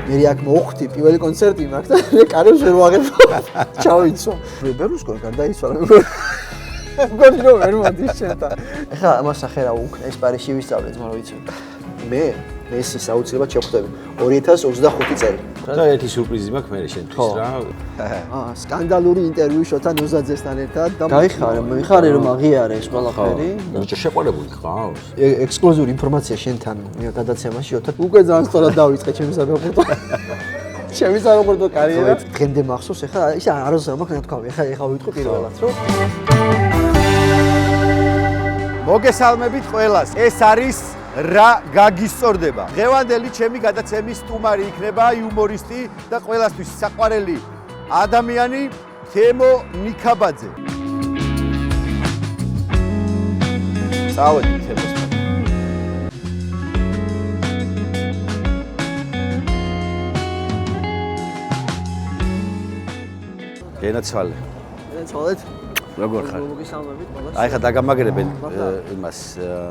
მე აქ მოვხდი პირველი კონცერტი მაქვს და მე კარებს ვერ ვაღებ. ჩავიცვა. ბერლუსკონი გარდაიცვალა. მგონი რომ ვერ მოდის შენთან. ეხლა ამას ახლა რა უკნა ეს პარიზში ვისწავლე ძმა რო იცი. მე მესის აუცილებლად შევხვდები 2025 წელი. და ერთი სიურპრიზი მაქვს მე შენთვის რა. სკანდალური ინტერვიუ შოთა ნოზაძესთან ერთად და გაიხარე, მიხარე რომ აღიარე ეს ყველაფერი. ბიჭო შეყვარებული ხავს? ექსკლუზიური ინფორმაცია შენთან გადაცემაში შოთა. უკვე ძალიან სწორად დავიწყე ჩემი საფეხბურთო. ჩემი საფეხბურთო კარიერა. დღემდე მახსოვს ეხლა ის არასდროს არ მაქვს რა თქვა. ეხლა ვიტყვი პირველად რომ მოგესალმებით ყველას. ეს არის რა გაგისწორდება. დღევანდელი ჩემი გადაცემის სტუმარი იქნება იუმორისტი და ყველასთვის საყვარელი ადამიანი თემო ნიკაბაძე. წავედი თემოს. გენაცვალე. გენაცვალეთ. როგორ ხარ? მოგესალმებით ყველას. აი ხა დაგამაგრებენ იმას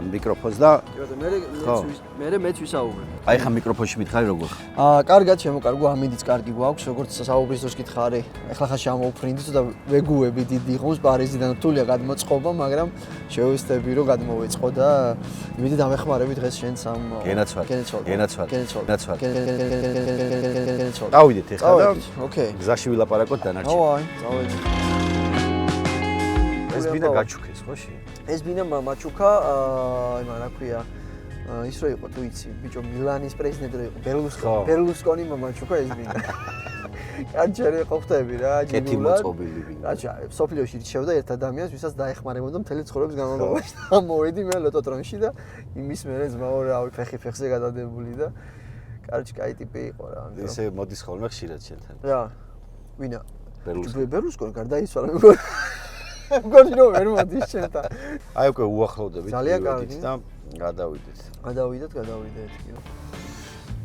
მიკროფონს და მე მეც ვისაუბრე. აი ხა მიკროფონში მითხარი როგორ ხარ? კარგად შემოკარგო, ამიდიც კარგი გვაქვს, როგორც საუბრის დროს გითხარი. ეხლა ხა შემოვფრინდით და ვეგუები დიდი ხომს პარიზიდან რთულია გადმოწყობა, მაგრამ შევეცდები რომ გადმოვეწყო და იმედი დამეხმარები დღეს შენს ამ გენაცვალე. დავიდეთ ეხლა და ოკეი. გზაში ვილაპარაკოთ დანარჩენ. აი, წავედი. ეს ბინა გაჩუქეს ხოში? ეს ბინა მაჩუკა, იმან რა ქვია, ის რო იყო თუ იცი, ბიჭო მილანის პრეზიდენტი რო იყო, ბერლუსკონი მაჩუკა ეს ბინა. კანჭერი ყოფტები რა, ჯიგულად. კეთი მოწყობილი ბინა. აჩა, სოფლიოში რჩევდა ერთ ადამიანს, ვისაც დაეხმარებოდა მთელი ცხოვრების განმავლობაში. და მოვედი მე ლოტოტრონში და იმის მერე ძმაო რავი ფეხი ფეხზე გადადებული და კარჩი კაი ტიპი იყო რა. ესე მოდის ხოლმე ხშირად შენთან. რა. ვინა? ბერლუსკონი გარდაიცვალა მე მგონი რომ ვერ მოდის შენთან. აი უკვე უახლოვდებით ძალიან კარგი და გადავიდეთ. გადავიდეთ.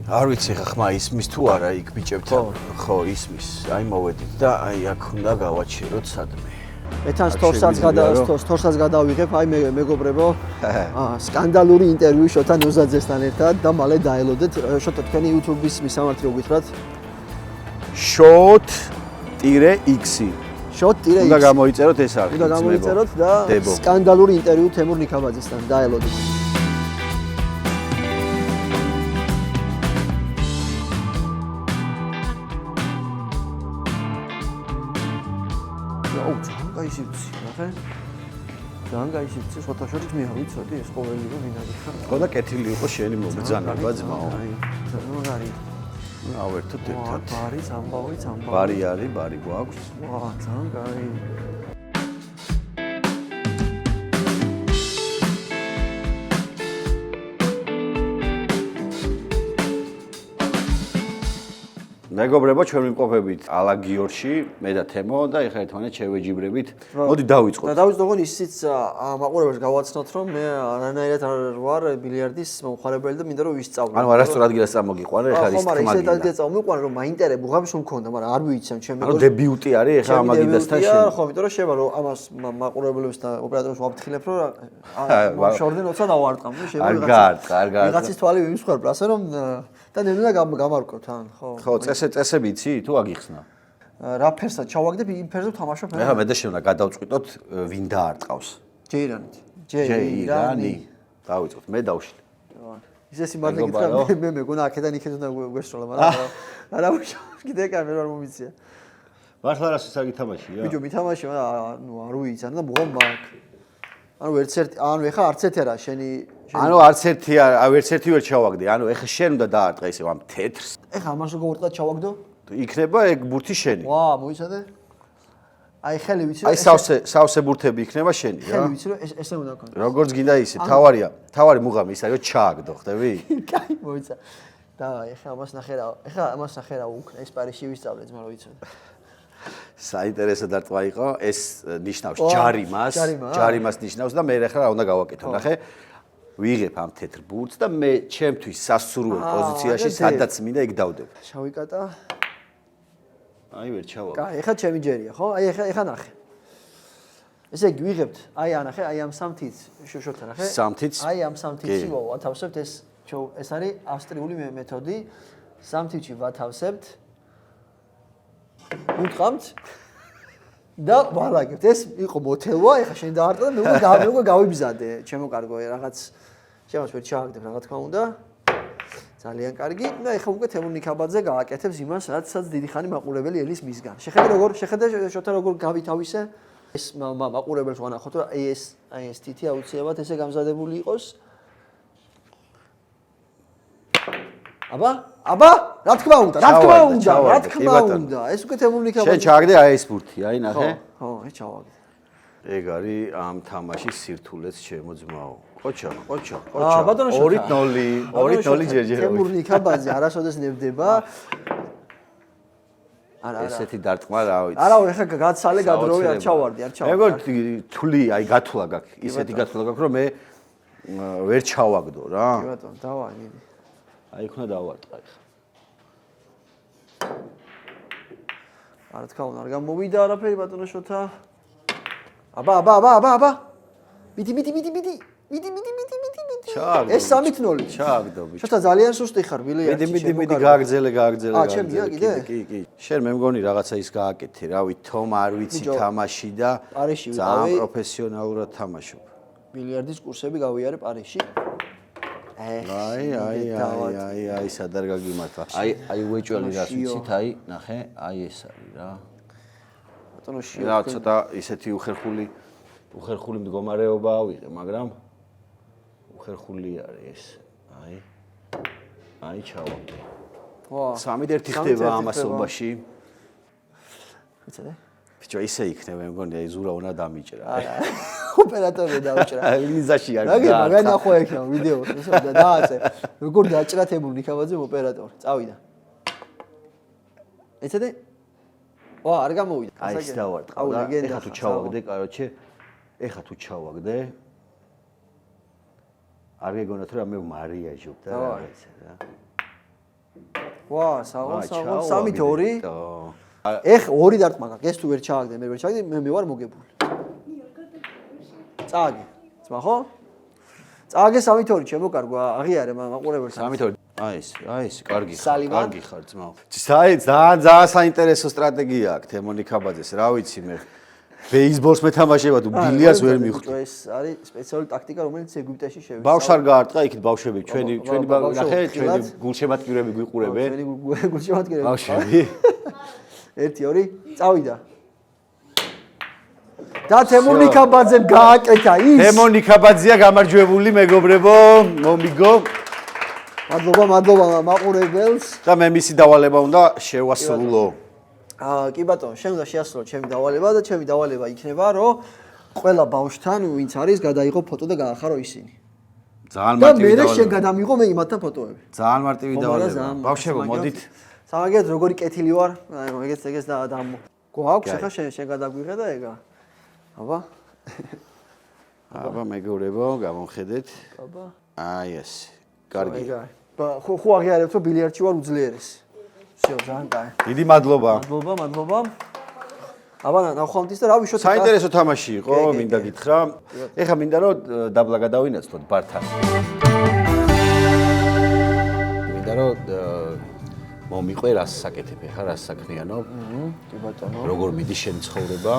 არ ვიცი ხა ხმა ისმის თუ არა იქ ბიჭებთან. ხო, ისმის. აი მოვედით და აი აქ უნდა გავაჩეროთ სადმე. მე თან სტორსაც გადავიღებ, აი მეგობრებო. სკანდალური ინტერვიუ შოთა ნოზაძესთან ერთად და მალე დაელოდეთ შოთა თქვენი YouTube-ის მისამართი რო გითხრათ. shot-x shot-x უნდა გამოიწეროთ ეს არის. უნდა გამოიწეროთ და სკანდალური ინტერვიუ თემურ ნიკაბაძესთან დაელოდეთ. ძალიან გაისიცი, ნახე. ძალიან გაისიცი, შოთაშორის მე არ ვიცოდი ეს ყოველი რომ ვინ არის ხარ. ხო და კეთილი იყო შენი მოგზანება ძმაო. მაგარი. ავერთოთ ერთად. ბარი, ამბავი. ბარი არის, ბარი გვაქვს. ვა, ძალიან კაი. მეგობრებო, ჩვენ ვიმყოფებით ალაგიორში, მე და თემო და ეხლა ერთმანეთს შევეჯიბრებით. მოდი დავიწყოთ. და დავიწყოთ ისიც მაყურებელს გავაცნოთ, რომ მე არანაირად არ ვარ ბილიარდის მომხმარებელი და მინდა რომ ვისწავლო. ანუ არასწორ ადგილას წამოგიყვანე, ეხლა ის თქმა ისეთ ადგილას წამოიყვანე, რომ მაინტერესებს, უღამის რომ მქონდა, მაგრამ არ ვიცი ამ ჩემ მეგობრს. ანუ დებიუტი არის ეხლა ამ აგიდასთან შენ. ხო, იმიტომ რომ შევა რომ ამას მაყურებელებს და ოპერატორებს ვაფრთხილებ, რომ შორდენ როცა დავარტყამ, შევა ვიღაცის თვალი ვიმსხვერპლ, ასე რომ და ნელა გამარკვევ თან, ხო. ხო, წესები იცი თუ აგიხსნა? რა ფერსაც ჩავაგდებ, იმ ფერზე ვთამაშობ. ეხლა მე და შენ უნდა გადავწყვიტოთ ვინ დაარტყავს. ჯეირანით. დავიწყოთ, მე დავშლი. ისე სიმართლე გითხრა, მე მეგონა აქედან იქეთ უნდა გვესროლა, მაგრამ არა კიდე კამერა არ მომიცია. მართლა რასაც არ გითამაშია? ბიჭო, მითამაში, ანუ არ ვიცი, და მღომ მაგ. ანუ ანუ ეხა არც ერთი არა შენი ანუ არც ერთი ვერ ჩავაგდე. ანუ ეხა შენ უნდა დაარტყე ისე ამ თეთრს. ეხა ამას როგორ ვარტყა ჩავაგდო? იქნება ეგ ბურთი შენი. ვა, მოიცადე? აი ხელი ვიცი რომ აი სავსე ბურთები იქნება შენი რა. ხელი ვიცი რომ ესე უნდა გქონდეს. როგორც გინდა ისე, თავარი მუღამი ის არის რომ ჩააგდო, ხდები? კაი, მოიცა. და ეხა ამას ნახე რა უკნა ეს პარიზში ვისწავლე ძმა რო იცოდი. საინტერესო დარტყმა იყო, ეს ნიშნავს ჯარიმას ნიშნავს და მე ახლა რა უნდა გავაკეთო, ნახე. ვიღებ ამ თეთრ ბურთს და მე ჩემთვის სასურველ პოზიციაში სადაც მინდა იქ დავდებ. შავიკატა. აი ვერ ჩავა. კაი, ეხა ჩემი ჯერია, ხო? აი ეხა ნახე. ესე იგი ვიღებთ, აი ანახე, აი ამ სამთიც, შოშოთა ნახე. სამთიც? აი ამ სამთიც ვათავსებთ ეს არის ავსტრიული მეთოდი. სამთივში ვათავსებთ. უთყამთ და ვალაგებთ. ეს იყო მოთელვა, ეხლა შენ დაარტყა და მე უკვე გავიბზადე, ჩემო კარგო, რაღაც შემოს ვერ ჩააგდებ რა თქმა უნდა. ძალიან კარგი. და ეხლა უკვე თემურ ნიქაბაძე გააკეთებს იმას, რაცაც დიდი ხანი მაყურებელი ელის მისგან. შეხედე შოთა როგორ გავითავისე? ეს მაყურებელს ვანახოთ, რომ ეს თითი აუცილებლად ესე გამზადებული იყოს. აბა, რა თქმა უნდა. ეს უკვე თემურ ნიქაბაძე. შენ ჩააგდე აი ეს ბურთი, აი ნახე. ხო, ეს ჩავაგდე. ეგ არის ამ თამაშის სირთულეც ჩემო ძმაო. ყოჩა. ბატონო შოთა. 2-0 ჯერჯერობით. თემურ ნიქაბაძე არასოდეს ნებდება. არა. ესეთი დარტყმა რა ვიცი. არა, ეხლა გაცალე გადროვე არ ჩავარდი. მეგონა თული აი გათვლა გაქვს, ისეთი გათვლა გაქვს, რომ მე ვერ ჩავაგდო რა. კი ბატონო, დავაგი. აი იქნა დავარტყა ეხლა. არა თქმა უნდა, არ გამოვიდა არაფერი ბატონო შოთა. აბა. მიდი. ეს 3-0. ჩააგდო ბიჭო. შოთა ძალიან სუსტი ხარ, ბილიარდი. მიდი, გააგზელე. ჩემია კიდე? კი. შენ მე მგონი რაღაცა ის გააკეთე, რავი, თომ არ ვიცი თამაში და პარიზში ძალიან პროფესიონალურად თამაშობ. ბილიარდის კურსები გავიარე პარიზში. აი, სადარ გაგიმართა. აი უეჭველი რას ვიცით, აი, ნახე, აი ეს არის რა. ბატონო რა ცოტა ისეთი უხერხული მდგომარეობა ავიღე, მაგრამ უხერხული არის ეს. აი ჩავაგდე. ვა. 3-1 ხდება ამასობაში. იცოდე? ბიჭო, ისე იქნება, მე მგონი, აი ზურა უნდა დამიჭრა. არა. ოპერატორი დავჭრა. ლიზაში არ გაგი, მაგან ახო ექნა ვიდეოს, ისე და დააწე. როგორ დაჭრა თემურ ნიქაბაძემ ოპერატორი. წავიდა. იცოდე? ვა, არ გამოვიდა. აი ეს დავარტყა. ეხა თუ ჩავაგდე, კაროჩე, არ გეგონათ რომ მე მარიაჟობ და რაღაცა რა. ვა, საღო, 3-2. ეხ 2 დარტყმა გაქვს. ეს თუ ვერ ჩააგდე, მე ვერ ჩააგდე, მე ვარ მოგებული. წააგე. ძმა ხო? წააგე 3-2, ჩემო კარგო, აღიარე მაყურებელს. 3-2. აი ეს, კარგი ხარ ძმაო. ძალიან საინტერესო სტრატეგია აქვს თემურ ნიქაბაძეს, რა ვიცი მე. ბეისბოლს მეთამაშება თუ ბილიარდს ვერ მიხვდი. ეს არის სპეციალური ტაქტიკა, რომელიც ეგვიპტეში შევიდა. ბავშვს არ გაარტყა იქით ბავშვები, ჩვენი ნახე, ჩვენი გულშემატკივრები გვიყურებენ. ჩვენი გულშემატკივრები. ბავშვები. 1-2, წავიდა. და თემურ ნიქაბაძემ გააკეთა ის. თემურ ნიქაბაძეა გამარჯვებული, მეგობრებო, მომიგო. მადლობა მაყურებელს. და მე მისი დავალება უნდა შევასრულო. კი ბატონო, შენ უნდა შეასრულო ჩემი დავალება და ჩემი დავალება იქნება, რომ ყველა ბავშვთან, ვინც არის, გადაიღო ფოტო და გაახარო ისინი. ძალიან მარტივი და მე შენ გადამიღო მე იმათთან ფოტოები. ძალიან მარტივი დავალება. ბავშვებო, მოდით. სამაგერად როგორი კეთილი ვარ, ეგეც და გვაქვს ახლა შენ გადაგვიღე და ეგა. აბა მეგობრებო, გამომხედეთ. აი ეს. კარგი. ხო აღიარებთ რომ ბილიარდში ვარ უძლიერესი. всё, ძალიან კარგი. დიდი მადლობა. მადლობა. აბა ნახავთ ის და რავი შოთა. საინტერესო თამაში იყო, მინდა გითხრა. ეხლა მინდა რომ დაბლა გადავინაცვლოთ ბართან. მინდა რომ მომიყვე რას საკეთებ ახლა, რას საქმიანობ. კი ბატონო. როგორ მიდი შენ ცხოვრება?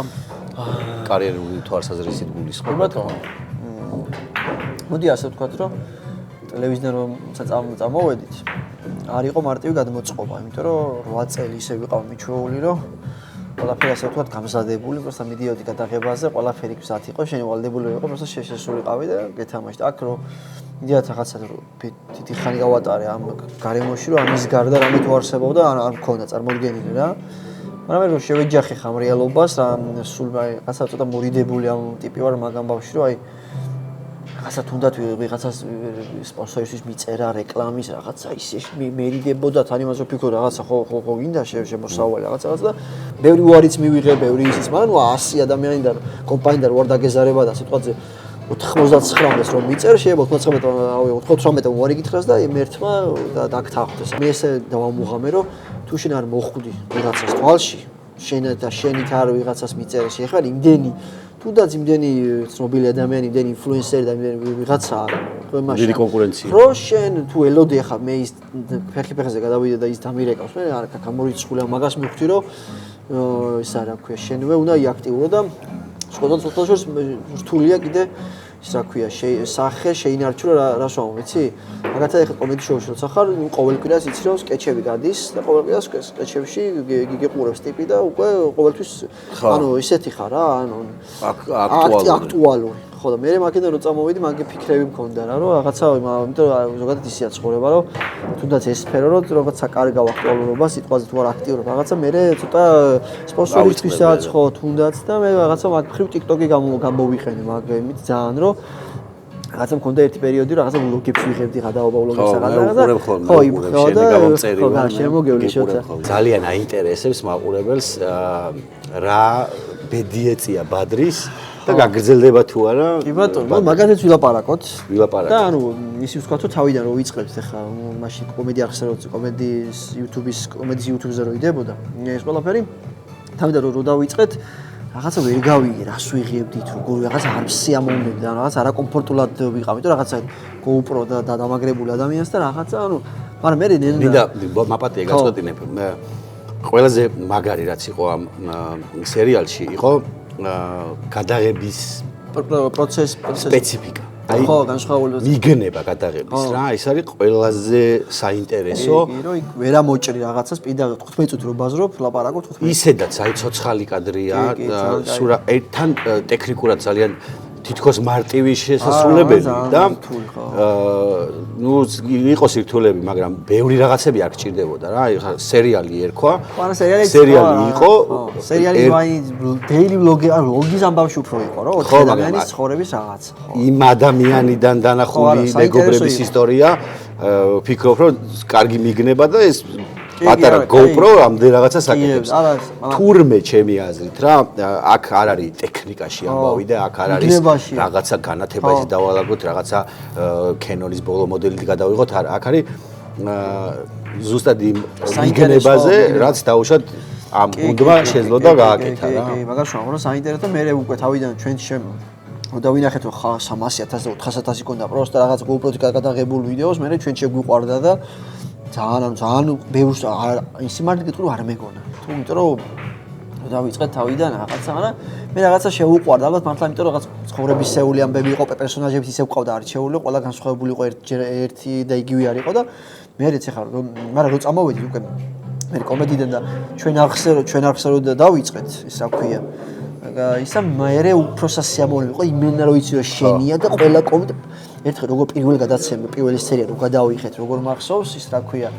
კარიერული თვალსაზრისით გულისხმობ. კი ბატონო. მოდი ასე ვთქვათ, რომ ტელევიზიიდან რომ წამოვედით, არ იყო მარტივი გადმოწყობა, იმიტომ რომ 8 წელი ისე ვიყავ მიჩვეული, რომ ყველაფერი ასე ვთქვათ გამზადებული, просто მიდიოდი გადაღებაზე, ყველაფერი გზად იყო, შევალდებული იყო, просто შესულიყავი და გეთამაშე. აქ რომ მიდიათ რაღაცა დიდი ხანი გავატარე ამ გარემოში, რომ ამის გარდა რამე თუ არსებობდა, არ მქონდა წარმოდგენილი რა. მაგრამ რომ შევეჯახე ხამ რეალობას, სულ რაღაცა ცოტა მორიდებული ამ ტიპი ვარ მაგამ ბავშვი, რომ აი რაღაცა თუნდაც ვიღაცას სპონსორისთვის მიწერა რეკლამის რაღაცა ისე მერიდებოდა თან იმას ვფიქრო რაღაცა ხო გინდა შემოსავალი რაღაცა და ბევრი უარიც მივიღე ბევრი ისიც მაგრამ 100 ადამიანიდან კომპანიიდან ვარ დაგეზარება და სიტყვაზე 99-ს რომ მიწერ შეიძლება 99-მა უარი გითხრას და მერთმა დაგთანხმდეს მე ესე დავამუღამე რომ თუ შენ არ მოხვდი ვიღაცას თვალში შენ და შენით არ ვიღაცას მიწერეს ეხლა იმდენი თუნდაც იმდენი ცნობილი ადამიანი, იმდენი ინფლუენსერი და იმდენი ვიღაცა მაშინ დიდი კონკურენცია. რო შენ თუ ელოდი ახლა მე ის ფეხი-ფეხზე გადავიდე და ის დამირეკავს, მე არა გამორიცხული მაგას მივხვდი რომ ის არა ქვია შენვე უნდა იაქტიურო და სხვადასხვა რთულია კიდე ის რა ქვია სახე შეინარჩუნო რა შოუ ვიცი მაგათაც ახლა კომედი შოუში როცა ხარ ყოველ კვირას იცი რომ სკეჩები გადის და ყოველ კვირას სკეჩებში გიგიყურებს ტიპი და უკვე ყოველთვის ანუ ისეთი ხარ რა ანუ აქტუალური ხო და მე მაგიდან რო წამოვიდი მაგე ფიქრები მქონდა რა რომ რაღაცა იმიტომ რომ ზოგადად ისეა ცხოვრება რომ თუნდაც ეს სფერო რომ რაღაცა კარგავ აქტუალურობა სიტყვაზე თუ არ აქტიურობ რაღაცა მე ცოტა სპონსორისთვისაც ხო თუნდაც და მე რაღაცა მაგ ხრივ TikTok-ი გამოვიყენე მაგ იმით ძალიან რომ რაღაცა მქონდა ერთი პერიოდი რომ რაღაცა ვლოგებს ვიღებდი გადაობა ვლოგებს რაღაცა ხო იბხო და ხო შემოგევლი შოთა ძალიან აინტერესებს მაყურებელს რა ბედიეწია ბადრის და გაგრძელდება თუ არა? კი ბატონო, მაგათაც ვილაპარაკოთ. ვილაპარაკოთ. და ანუ ისი ვთქვა თუ თავიდან რო ვიწყებთ ახლა მაშინ კომედი არხზე რო კომედიის YouTube-ზე რო იდებოდა. ეს ყველაფერი თავიდან რო დავიწყეთ რაღაცა ვერ გავიგე, რას ვიღებდით, როგორ რაღაცა არ სიამოვნებდი, ანუ რაღაცა არაკომფორტულად ვიყავ, იმიტომ რაღაცა GoPro და დამაგრებული ადამიანს და რაღაცა ანუ მაგრამ მე მინდა მაპატია გაწყვეტინებ. ყველაზე მაგარი რაც იყო ამ სერიალში იყო გადაღების პროცესი სპეციფიკა. აი ხო, განსხვავებული მიგნება გადაღების რა, ეს არის ყველაზე საინტერესო. კი, რომ იქ ვერ ამოჭრი რაღაცას, პირდა 15 წუთი რო ბაზრობ, ლაპარაკობ 15. ისედაც აი ცოცხალი კადრია, სურა ერთთან ტექნიკურად ძალიან თითქოს მარტივი შესასრულებელი და ნუ იყოს სირთულეები, მაგრამ ბევრი რაღაცები არ გჭირდებოდა რა. აი სერიალი ერქვა. სერიალი იყო. სერიალი daily vlog, ანუ vlogის ამბავში უფრო იყო, რა, 4 ადამიანის ცხოვრების რაღაც. იმ ადამიანიდან დანახული მეგობრების ისტორია, ვფიქრობ, რომ კარგი მიგნება და ეს პატარა GoPro ამდენ რაღაცას აკეთებს. თურმე ჩემი აზრით რა, აქ არ არის ტექნიკაში ამბავი და აქ არ არის რაღაცა განათება ის დავალაგოთ, რაღაცა Canon-ის ბოლო მოდელით გადავიღოთ, აქ არის ზუსტად იმ მიგნებაზე, რაც დაუშვათ ამ გუნდმა შეძლო და გააკეთა რა. კი, მაგას ვამბობ, რომ საინტერესო მე უკვე თავიდან ჩვენ რომ დავინახეთ რომ 300.000 და 400.000 კონდა პროსტა რაღაც GoPro-ით გადაღებული ვიდეოს, მე ჩვენ შეგვიყვარდა და ძალიან ბევრს ისიმართლე გიტყვი რომ არ მეგონა. თუ იმიტომ რომ დავიწყეთ თავიდან რაღაცა, მაგრამ მე რაღაცა შეუყვარდა, ალბათ მართლა იმიტომ რომ რაღაც ცხოვრების სეული ამბები იყო, პერსონაჟებიც ისე ვყავდა არჩეული, ყველა განსხვავებული იყო ერთი და იგივე არ იყო და მე რეც ახლა მაგრამ რო წამოვედი უკვე მე კომედიდან და ჩვენ არხზე რო დავიწყეთ, ის რა ქვია. ისა მე უფრო სასიამოვნო იყო იმენა რომ იცი რომ შენია და ყველა კომენტ ერთხელ როგორ პირველი სერია რო გადავიხეთ როგორ მახსოვს ის რა ქვია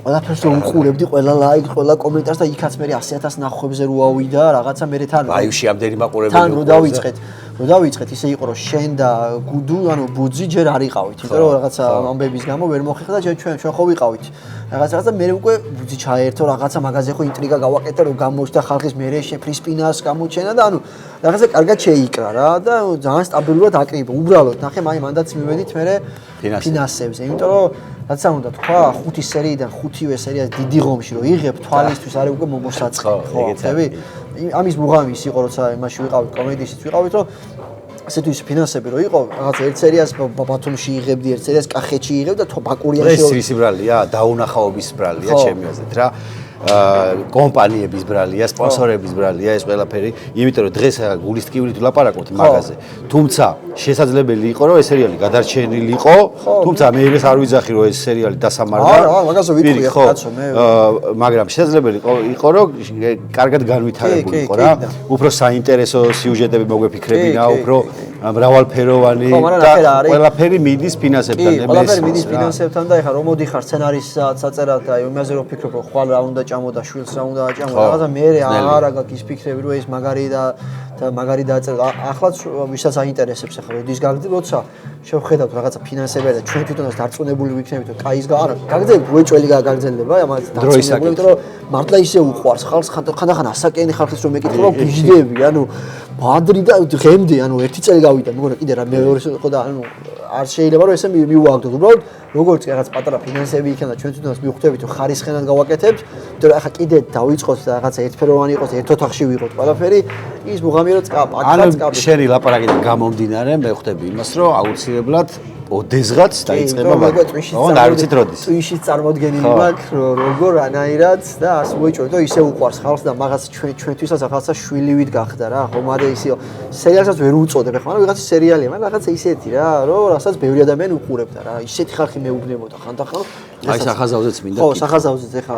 ყველაფერს რო უყურებდი ყველა ლაიქ ყველა კომენტარს და იქაც მე 100,000 ნახვებზე რო ავიდა რაღაცა მე თან ლაივში ამდენი მაყურებელი თან რო დავიწყეთ ისე იყო რომ შენ და გუდუ ანუ ბუძი ჯერ არ იყავით იმიტომ რომ რაღაცა ამბების გამო ვერ მოხერხდა და ჩვენ ხო ვიყავით რაღაცა მე უკვე ბუძი ჩაერთო რაღაცა მაგაზე ხო ინტრიგა გავაკეთე რომ გამოჩნდა ხალხის მე შეფრისპინას გამოჩენა და ანუ რაღაცა კარგად შეიკრა რა და ძალიან სტაბილურად აკრიბა უბრალოდ ნახე მანდაც მივედით მე ფინანსებზე იმიტომ რომ რაცა უნდა თქვა 5 სერიიდან 5-ვე სერიას დიდი ღომში რომ იღებ თვალისთვის არის უკვე მომოსაწყი ხო ხები ამის მუღამი ის იყო როცა იმაში ვიყავით კომედიაშიც ვიყავით რომ ასეთი ფინანსები რო იყო რაღაცა ერთ სერიას ბათუმში იღებდი ერთ სერიას კახეთში იღებ და ბაკურიაში ეს ის ბრალია დაუნახაობის ბრალია ჩემი აზრით რა კომპანიების ბრალია, სპონსორების ბრალია ეს ყველაფერი, იმიტომ რომ დღეს გულის ტკივილით ვლაპარაკობთ მაგაზე. თუმცა შესაძლებელი იყო რომ ეს სერიალი გადარჩენილიყო, თუმცა მე ეს არ ვიძახი რომ ეს სერიალი დასამარდა. არა, მაგაზე ვიტყვი კაცო მე. მაგრამ შესაძლებელი იყო რომ კარგად განვითარებული იყო რა. უფრო საინტერესო სიუჟეტები მოგვეფიქრებინა, უფრო მრავალფეროვანი და ყველაფერი მიდის ფინანსებთან. ყველაფერი მიდის ფინანსებთან და ეხლა რომ მოდიხარ სცენარისტად საწერად და იმაზე რომ ვფიქრობ რომ ხვალ რა უნდა ჭამოდა შვილს რა უნდა აჭამო რაღაცა მე არა გაქვს ფიქრები რომ ეს მაგარი დააწერა ახლაც ვისაც აინტერესებს ახლა როდის გაგრძელდა შევხედავთ რაღაცა ფინანსებია და ჩვენ თვითონაც დარწმუნებული ვიქნებით რომ კაის არა გაგრძელდება უეჭველი გაგრძელდება ამას დარწმუნებული იმიტომ რომ მართლა ისე უყვარს ხალხს ხანდახან ასაკენი ხალხის რომ მეკითხა რომ გიჟდები ანუ ბადრი და ღემდე ანუ ერთი წელი გავიდა მეგონა კიდე რა მეორე ხო და ანუ არ შეიძლება რომ ესე მივუაგდოთ უბრალოდ როგორც რაღაც პატარა ფინანსები იქნება ჩვენ თვითონაც მივხვდებით რომ ხარისხენად გავაკეთებთ იმიტომ რომ ახლა კიდე დავიწყოთ და რაღაცა ერთფეროვანი იყოს ერთ ოთახში ვიყოთ ყველაფერი ის მუღამიერად კაპა, ანუ შენი ლაპარაკიდან გამომდინარე მე ხვდები იმას, რომ აუცილებლად ოდესღაც დაიწყება მაგრამ. არ ვიცით როდის. ტვიში წარმოდგენილი მაქვს, როგორ ანაირად და ასე მოიჭრე და ისე უყვარს ხალხს და მაგას ჩვენთვისაც ახალსა შვილივით გახდა რა. ხო, მაგრამ ისე სერიალსაც ვერ უწოდებ ხა, მაგრამ ვიღაცა სერიალია, მაგრამ რაღაცა ისეთი რა, რომ რასაც ბევრი ადამიანი უყურებდა რა. ისეთი ხალხი მეუბნებოდა ხანდახან. აი სახაზავზეც მინდა. ხო, სახაზავზეც ეხა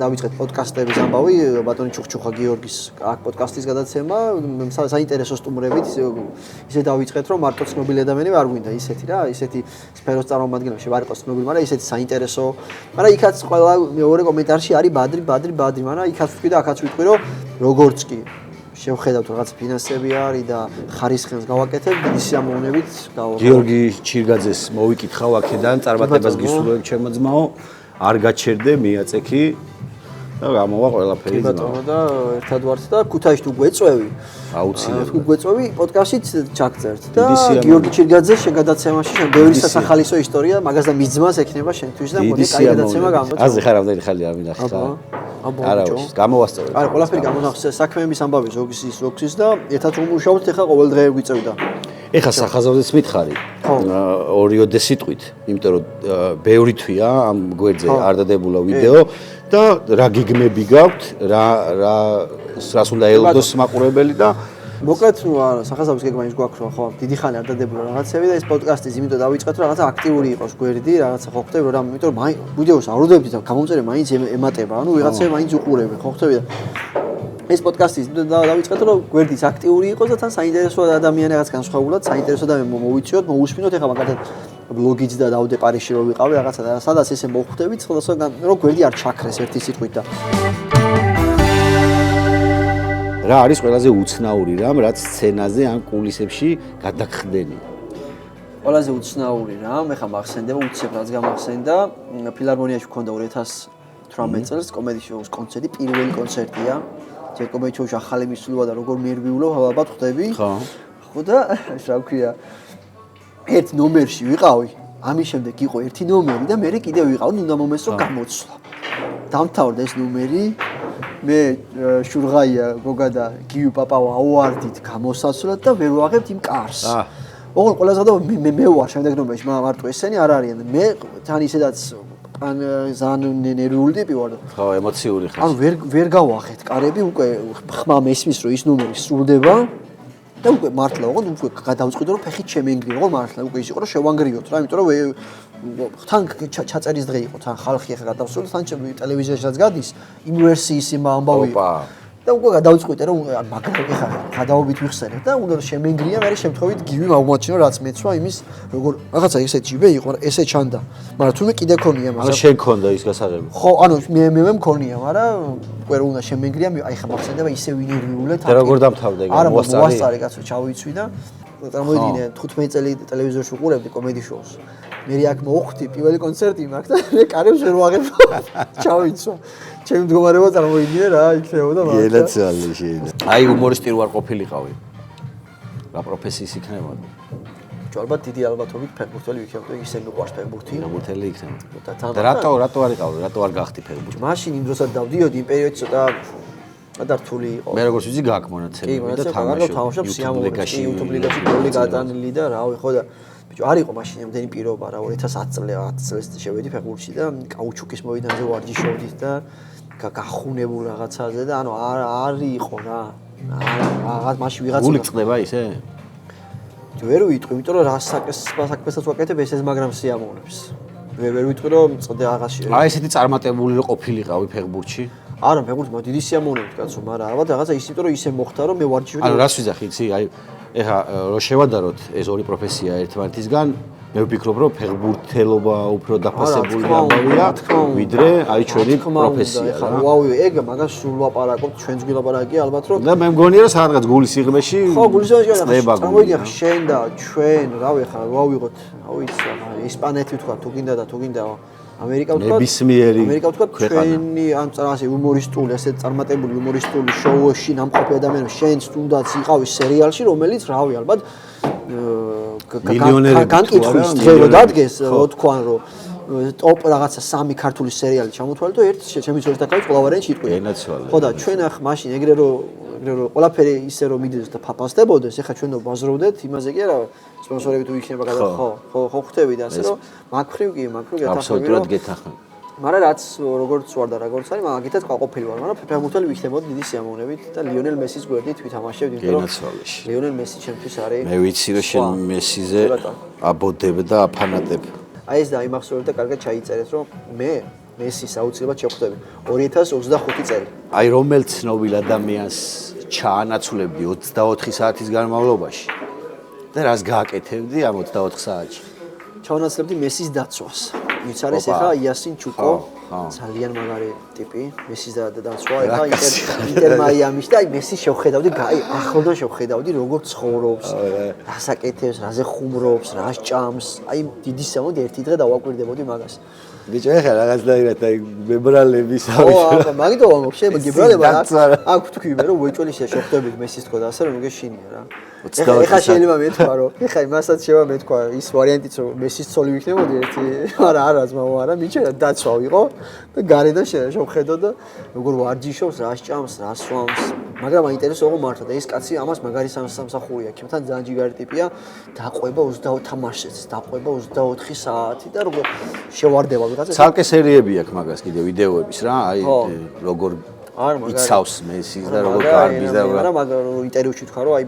დავიწყეთ პოდკასტების ამბავი, ბატონი ჩუხჩუხა გიორგის აქ პოდკასტის გადაცემა, საინტერესო სტუმრებით ისე დავიწყეთ, რომ მარტო ცნობილი ადამიანი არ გვინდა ისეთი რა, ისეთი სფეროს წარმომადგენლებში ვარ იყო ცნობილი, მაგრამ ისეთი საინტერესო. მაგრამ იქაც ყველა მეორე კომენტარში არის ბადრი, მაგრამ იქაც ვთქვი და აქაც ვიტყვი, რომ როგორც კი შევხედავთ რაღაც ფინანსები არის და ხარისხენს გავაკეთებ, დიდი სიამოვნებით გიორგი ჩირგაძეს მოვიკითხავ აქედან, წარმატებას გისურვებ ჩემო ძმაო, არ გაჩერდე, მიაწექი და გამოვა ყველაფერი ძმაო. ბატონო და ერთად ვართ და ქუთაისში თუ გვეწვევი, აუცილებლად. თუ გვეწვევი, პოდკასტით ჩაგწერთ და გიორგი ჩირგაძეს შეგადაცემაში შენ ბევრი სასახალისო ისტორია, მაგას და მიძმას ექნება შენთვის და მოდი კაი გადაცემა გამოწვევ. აზე ხარ ამდენი ხალი არ მინახე ხა. არა, გამოვასწორებ. არა, ყველაფერი გამონახსე, საქმეების ამბავი ზოგის და ერთად რომ მუშაობთ, ეხლა ყოველ დღე გვიწევდა. ეხლა სახაზავზეც მითხარი. ორიოდე სიტყვით, იმიტომ რომ ბევრი თვია ამ გვერდზე არ დადებულა ვიდეო და რა გიგმები გაქვთ, რას უნდა ელოდოს მაყურებელი და მოკლედ, სახაზავზის გეგმა ის გვაქვს, რომ ხო, დიდი ხანი არ დადებულა რაღაცები და ეს პოდკასტის იმიტომ დავიწყეთ, რომ რაღაცა აქტიური იყოს გვერდი, რაღაცა ხო ხტები, რომ იმიტომ რომ ვიდეოს ავროდებდით და გამომწერე მაინც ემატება, ანუ ვიღაცები მაინც უყურებენ, ხო ხტები და ეს პოდკასტის დავიწყეთ, რომ გვერდიც აქტიური იყოს და თან საინტერესო ადამიანი რაღაც განსხვავებულად, საინტერესო და მოვიწიოთ, მოусმინოთ, ეხლა მაგალითად ბლოგიც და დავდე პარიზში რომ ვიყავი რაღაცა და სადაც ესე მოხვდებით, ხოლმე რომ გვერდი არ ჩაქრეს ერთი სიტყვით და რა არის ყველაზე უცნაური რამ, რაც სცენაზე ან კულისებში გადაგხდენი? ყველაზე უცნაური რამ, ეხლა მახსენდება, უცებ რაც გამახსენდა, ფილარმონიაში მქონდა 2018 წელს კომედი შოუს კონცერტი, პირველი კონცერტია. ჯერ კომედი შოუში ახალი მისვლობა და როგორ მიერვიულობ, ალბათ ხვდები. ხო. ხო და რა ვქვია, ერთ ნომერში ვიყავი, ამის შემდეგ იყო ერთი ნომერი და მე კიდევ ვიყავი, უნდა მომესწრო გამოცვლა. დამთავრდა ეს ნომერი. მე შურღაია გოგა და გიუ პაპავა ავარდით გამოსაცვლად და ვერ ვაღებთ იმ კარს. ოღონდ ყველაზე და მე ვარ შემდეგ ნომერში, მარტო ესენი არ არიან. მე თან ისედაც ან ზან ნერვიული ტიპი ვარ და ხო, ემოციური ხარ. ანუ ვერ გავახეთ კარები, უკვე ხმა მესმის რომ ის ნომერი სრულდება და უკვე მართლა ოღონდ უკვე გადავწყვიტე რომ ფეხით შემენგრიო, ოღონდ მართლა უკვე ის იყო რომ შევანგრიოთ რა, იმიტომ რომ თან ჩაწერის დღე იყო, თან ხალხი ახლა გადავსრულდა, თან ტელევიზიაშიც გადის იმ ვერსიის იმ ამბავი. და უკვე გადავწყვიტე რომ მაგრამ ეხლა გადაობით ვიხსენებ და უნდა რომ შემენგრია, მე შემთხვევით გივი მოვმოჩინო რაც მეცვა იმის როგორ რაღაცა ისეთი ჯიბე იყო, ესე ჩანდა. მაგრამ თუმე კიდე ქონია მაგას. ანუ შენ ქონდა ის გასაღები. ხო, ანუ მე მქონია, მაგრამ უკვე რომ უნდა შემენგრია, აი ხა მახსენდება ისე ვინერვიულეთ. და როგორ დამთავრდა იგი? მოვასწარი კაცო, ჩავიცვი და წარმოიდგინე 15 წელი ტელევიზორში უყურებდი კომედი შოუს. მე აქ მოვხვდი პირველი კონცერტი მაქვს და მე კარებს ვერ ვაღებ. ჩავიცვა. ჩემი მდგომარეობა წარმოიდგინე რა იქნებოდა მაგრამ. ელაცალი შეიძლება. აი უმორისტი ვარ ყოფილიყავი. რა პროფესიის იქნებოდა? ალბათ დიდი ალბათობით ფეხბურთელი ვიქნებოდა, ისე მიყვარს ფეხბურთი. ფეხბურთელი იქნებოდა. და რატო არ იყავი? რატო არ გახდი ფეხბურთი? მაშინ იმ დროსაც დავდიოდი იმ პერიოდში ცოტა ადართული იყო. მე როგორც ვიცი გაქვს მონაცემები და თამაშობ სიამოვნებაში YouTube ლიგაში გოლი გატანილი და რავი ხო და ბიჭო არ იყო მაშინ ამდენი პირობა რა 2010 წელს შევედი ფეხბურთში და კაუჩუკის მოედანზე ვარჯიშობდით და გახუნებულ რაღაცაზე და ანუ არ იყო რა. რაღაც მაშინ ვიღაცა გული წდება ისე? ვერ ვიტყვი, იმიტომ რომ რა საქმესაც ვაკეთებ ესეც მაგრამ სიამოვნებს. ვერ ვიტყვი რომ წოდე რაღაცში. აი ესეთი წარმატებული რო ყოფილიყავი ფეხბურთში? არა, ფეხბურთი დიდი სიამოვნებით კაცო, მაგრამ ალბათ რაღაცა ის იმიტომ რომ ისე მოხდა რომ მე ვარჯიშობდი. ანუ რას ვიძახი, იცი? აი ეხა რო შევადაროთ ეს ორი პროფესია ერთმანეთისგან, მე ვფიქრობ რომ ფეხბურთელობა უფრო დაფასებული ამბავია, ვიდრე აი ჩვენი პროფესია. ეხა ვაუ, ეგ მაგას სულ ვაპარაკობთ, ჩვენც გილაპარაკია ალბათ რომ და მე მგონია რომ სადღაც გულის სიღრმეში ხო, გულის სიღრმეში წარმოიდგინე ხა შენ და ჩვენ, რავი ხა ვავიღოთ, აუიცი ხა ესპანეთი ვთქვა, თუ გინდა და თუ გინდა ამერიკა ვთქვა, ამერიკა ვთქვა ჩვენი ან რაღაცა იუმორისტული, ასე წარმატებული იუმორისტული შოუში ნამყოფი ადამიანი შენც თუნდაც იყავის სერიალში, რომელიც რავი ალბათ განკითხვის დღე რო დადგეს, რო თქვან რომ ტოპ რაღაცა 3 ქართული სერიალი ჩამოთვალე და ერთ ჩემი ძველი დაკავით ყველა ვარიანტი იტყვია. ხო და ჩვენ ახ მაშინ ეგრე რომ ეგრე რომ ყველაფერი ისე რომ მიდის და ფაფასდებოდეს, ეხლა ჩვენ ვაზროვდეთ იმაზე კი არა, სპონსორები თუ იქნება გადახ ხო ხვდები და ასე რომ მაგ ხრივ გეთახმები. აბსოლუტურად გეთახმები. მაგრამ რაც როგორც ვარ და როგორც არის, მაგითაც ყოფილი ვარ, მაგრამ ფეხბურთელი ვიქნებოდი დიდი სიამოვნებით და ლიონელ მესის გვერდით ვითამაშებდი, იმიტომ რომ ლიონელ მესი ჩემთვის არის. მე ვიცი რომ შენ მესიზე აბოდებ და აფანატებ. აი ეს დაიმახსოვრეთ და კარგად ჩაიწერეთ, რომ მე მესის აუცილებლად შევხვდები 2025 წელი. აი რომელ ცნობილ ადამიანს ჩაანაცვლებდი 24 საათის განმავლობაში და რას გააკეთებდი ამ 24 საათში? ჩაანაცვლებდი მესის დაცვას. ვინც არის ახლა იასინ ჩუკო, ძალიან მაგარი ტიპი, მესის დაცვა, ახლა ინტერ მაიამის და აი მესი შევხედავდი, აი ახლოდან შევხედავდი როგორ ცხოვრობს, რას აკეთებს, რაზე ხუმრობს, რას ჭამს, აი დიდი სამოდ ერთი დღე დავაკვირდებოდი მაგას. ბიჭო ეხლა რაღაცნაირად აი მებრალების მაგითო ვამბობ, შეიძლება გიბრალება აქ თქვი მე რომ უეჭველიშია შევხვდებით მესის თქო და ასე რომ მიგეშინია რა. ეხლა შეიძლება მეთქვა რომ ეხლა იმასაც შეიძლება მეთქვა ის ვარიანტიც რომ მესის ცოლი ვიქნებოდი ერთი, მაგრამ არა ძმაო არა, მიჩვენა დაცვა ვიყო და გარედან შევხედო და როგორ ვარჯიშობს, რას ჭამს, რას სვამს. მაგრამ მაინტერესო იყო მართლა და ეს კაცი ამას მაგარი სამსახურია, ჩემთან ძალიან ჯიგარი ტიპია, დაყვება 20 თამაშს, დაყვება 24 საათი და როგორ შევარდება ვიღაცა. ცალკე სერიები აქვს მაგას კიდე ვიდეოების რა, აი როგორ იცავს მესის და როგორ გარბის და მაგრამ ინტერვიუში თქვა რომ აი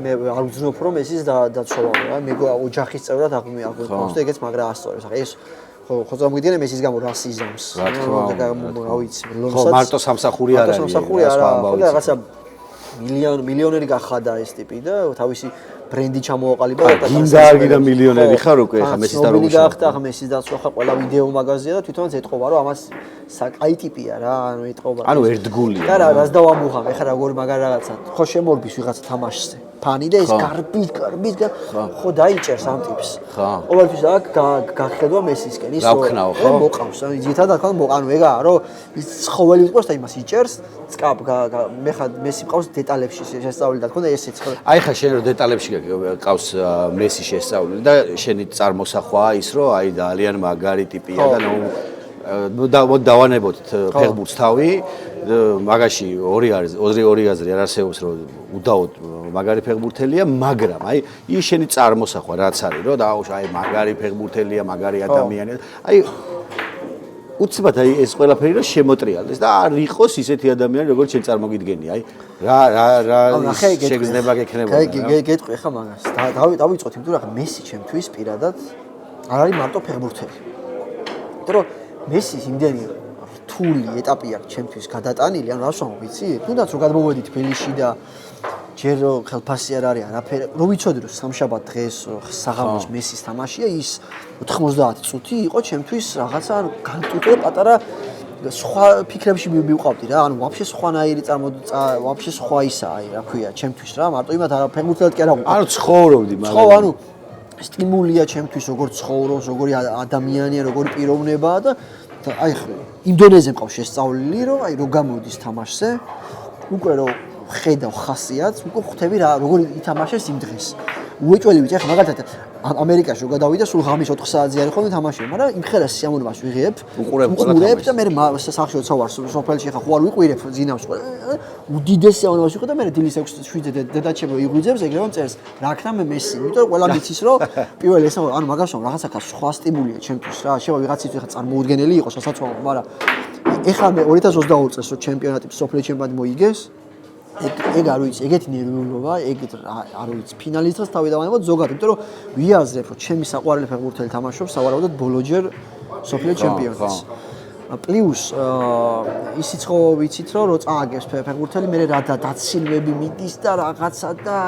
მე არ ვძნობ რომ მესის დაცვა რა, მე ოჯახის წევრად აღვიქვამს და ეგეც მაგრა ასწორებს. ახლა ეს ხო წარმოგიდგენია მესის გამო რასიზმს. რა თქმა უნდა, რა ვიცი, ლომსაც მარტო სამსახური არ არის. სამსახური არა, ხო და რაღაცა მილიონერი გახადა ეს ტიპი და თავისი ბრენდი ჩამოაყალიბა და გინდა არ გინდა მილიონერი ხარ უკვე ხა მესის და როგორ გახდა ხა მესის დაცვა ხა ყველა ვიდეო მაგაზია და თვითონაც ეთყობა რომ ამას საკაი ტიპია რა ანუ ეთყობა ანუ ერთგულია და რაც დავამუხავ ეხლა როგორ მაგარ რაღაცა ხო შემორბის ვიღაცა თამაშზე ფანი და ეს გარბის ხო დაიჭერს ამ ტიპს ყოველთვის აქ გახედვა მესისკენ ის რომ მოყავს ანუ ძირითადად აქ ანუ ეგაა რომ ის ცხოველი იყოს და იმას იჭერს წკაპ მე ხა მესი მყავს დეტალებში შესწავლილი და თქონდა ესეც ხო აი ხა შენ რომ დეტალებში ყავს მესი შესწავლილი და შენი წარმოსახვაა ის რომ აი ძალიან მაგარი ტიპია და დავანებოთ ფეხბურთს თავი მაგაში ორი აზრი არ არსებობს რომ უდაოდ მაგარი ფეხბურთელია მაგრამ აი ის შენი წარმოსახვა რაც არის რომ აი მაგარი ფეხბურთელია მაგარი ადამიანია აი უცბად აი ეს ყველაფერი რომ შემოტრიალდეს და არ იყოს ისეთი ადამიანი როგორც შენ წარმოგიდგენი აი რა შეგრძნება გექნებოდა გეტყვი ხა მაგას დავიწყოთ იმიტომ რომ ხა მესი ჩემთვის პირადად არ არის მარტო ფეხბურთელი იმიტომ რომ მესის იმდენი რთული ეტაპი აქვს ჩემთვის გადატანილი ანუ რას ვამბობ ვიცი თუნდაც რომ გადმოვედით თბილისში და ჯერ ხელფასი არ არის არაფერი რო ვიცოდი რომ სამშაბათ დღეს საღამოს მესის თამაშია ის 90 წუთი იყო ჩემთვის რაღაცა განტუტე პატარა სხვა ფიქრებში მივყავდი რა ანუ ვაფშე სხვანაირი ვაფშე სხვა ისაა აი რა ქვია ჩემთვის რა მარტო იმათ არა ფეხბურთელად კი არა ანუ ცხოვრობდი მაგრამ ხო ანუ სტიმულია ჩემთვის როგორ ცხოვრობს როგორი ადამიანია როგორი პიროვნებაა და აი იმ დონეზე მყავს შესწავლილი რომ აი რო გამოდის თამაშზე უკვე რომ ხედავ ხასიათს უკვე ხვდები რა როგორ ითამაშეს იმ დღეს უეჭველი ვიცი ახლა მაგალითად ამერიკაში რო გადავიდა სულ ღამის 4 საათზე არის ხოლმე თამაში მაგრამ იმ ხელას სიამოვნებას ვიღებ უყურებ და მე სახში ვცოვარ სოფელში ახლა ხო არ ვიყვირებ ძინავს უდიდეს სიამოვნებას ვიღებ და მე დილის 6-7-ზე დედაჩემო იღვიძებს ეგრევე მწერს რა ქნა მე მესი იმიტომ ყველა მიცის რომ პირველ ეს ანუ მაგას რომ რაღაცა სხვა სტიმულია ჩემთვის რა შევა ვიღაცის ახლა წარმოუდგენელი იყოს სასაცვალო მაგრამ ეხლა მე 2022 წელს რო ჩემპიონატი სოფლიო ჩემპიონატი მოიგეს ეგ არ ვიცი, ეგეთი ნერვიულობა, ეგ არ ვიცი, ფინალის დღეს თავი დავანებოთ ზოგადად, იმიტომ რომ ვიაზრებ, რომ ჩემი საყვარელი ფეხბურთელი თამაშობს, სავარაუდოდ ბოლოჯერ სოფლიო ჩემპიონატს. პლუს ისიც ხო ვიცით, რომ რო წააგებს ფეხბურთელი, მე რა დაცილვები მიდის და რაღაცა და